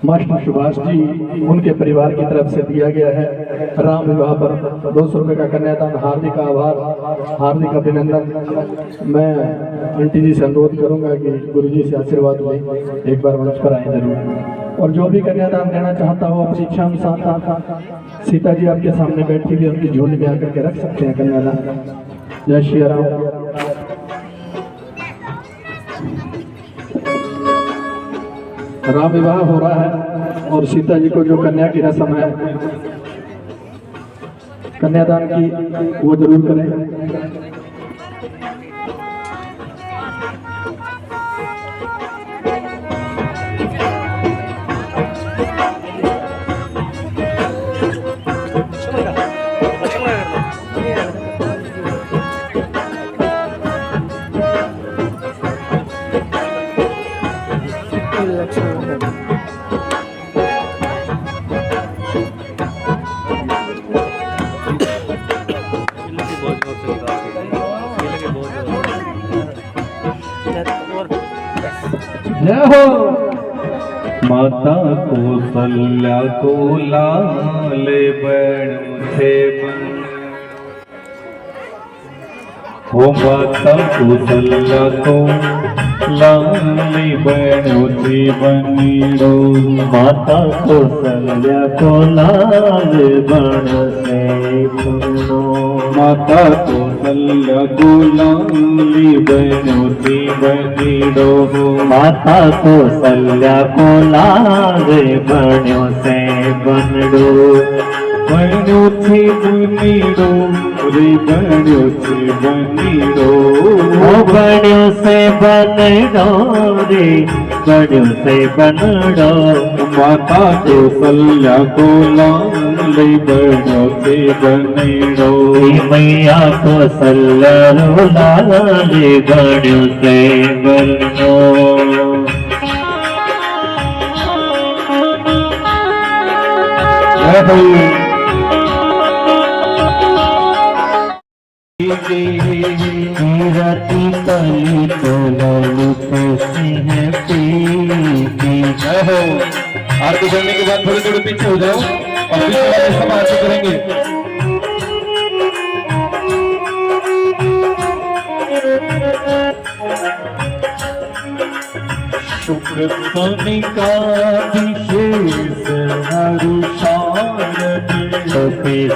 E: मास्टर सुभाष जी उनके परिवार की तरफ से दिया गया है। राम विवाह पर ₹200 का कन्यादान। हार्दिक आभार, हार्दिक अभिनंदन। मैं आंटी जी से अनुरोध करूंगा कि गुरु जी से आशीर्वाद लें, एक बार मंच पर आए जरूर। और जो भी कन्यादान देना चाहता हो अपनी इच्छा अनुसार, सीता जी आपके सामने बैठी हुई उनकी झोली में आकर के रख सकते हैं कन्यादान। जय श्री राम। राम विवाह हो रहा है और सीता जी को जो कन्या की रस्म है कन्यादान की, वो जरूर करें। जय हो।
B: माता कौशल्या को लाल बन से हो माता कौशल्या को लाल बनो से बनीड़ो।
A: माता कौशल्या को लाल बन से सुनो।
B: माता कौशल्या को लाल बनो से बनीड़ो।
A: माता कौशल्या को लाल बनो से बनडो।
B: बनो से बनीड़ो रे बनो से बनीड़ो।
A: बनो से बनडो रे बनो से बनडो।
B: माता कौशल्या को लाल बनो से बनीड़ो।
A: मैया कौशल्या लाल बनो से बनडो। रति कली तो ललित सिंह पीती।
B: आरती करने के बाद थोड़ी थोड़ी पीछे हो जाओ और पीछे वाले सब आरती करेंगे।
A: शुक्र कनिका विशेष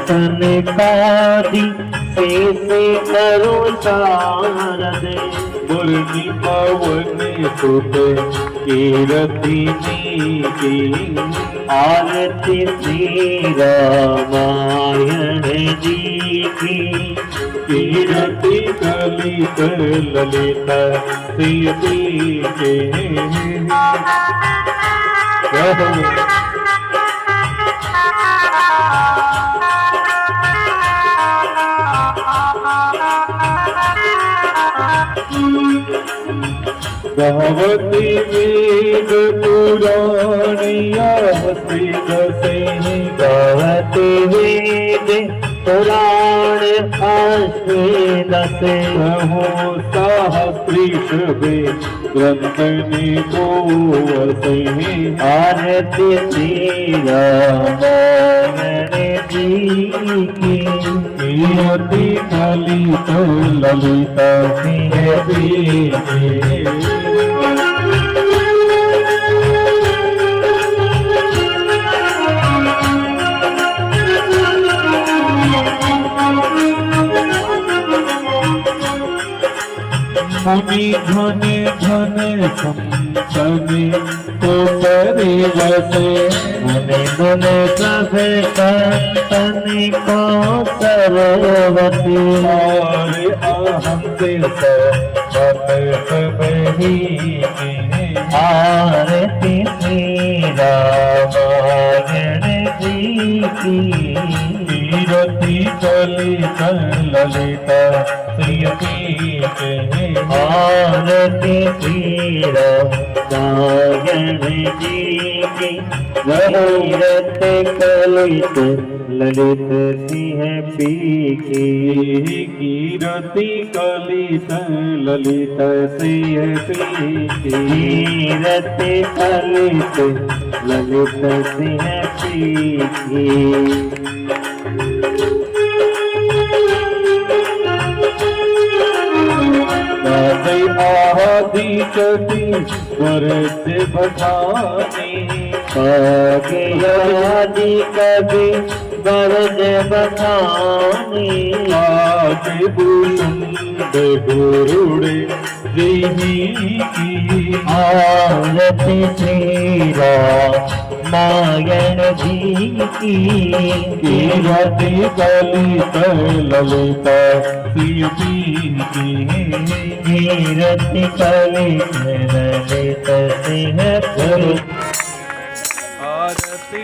A: सनिकादि शेष करो शारद।
B: मुरली पवन सुत कीरति की।
A: आरती श्री रामायण जी की।
B: कीरति कलित ललित सीती के। भगवती वेद पुराणिया हसी दसे।
A: गावते वेद पुराण शास्त्री दस
B: कहो सहस्त्री शबे ग्रंथ ने को वसे
A: आरती श्री रामायण जी की
B: कीर्ति ललित ललिता सिंह मुनि ध्वनि ध्वनि संतनि तो करे वसे
A: मुनि गुण सब संतनि को सर्ववती
B: और अहम से सब ही
A: आरती श्री रामायण जी की
B: कीर्ति ललित ललिता श्रीयती
A: आरती श्री रामायण जी की कीरत कलित ललित सिंह पी की
B: कीर्ति कलित ललित श्रीयती
A: कीरत कलित ललित सिंह पी की
B: आदि चती वर्ष बधानी
A: कागे आदि कभी बरज बखानी
B: आगे भूषुंड गुरुड़े देही की
A: आरती श्री रामायण जी की
B: कीर्ति ललित ललिता श्रीयती
A: कीरति कलित ललित सिंह
B: आरती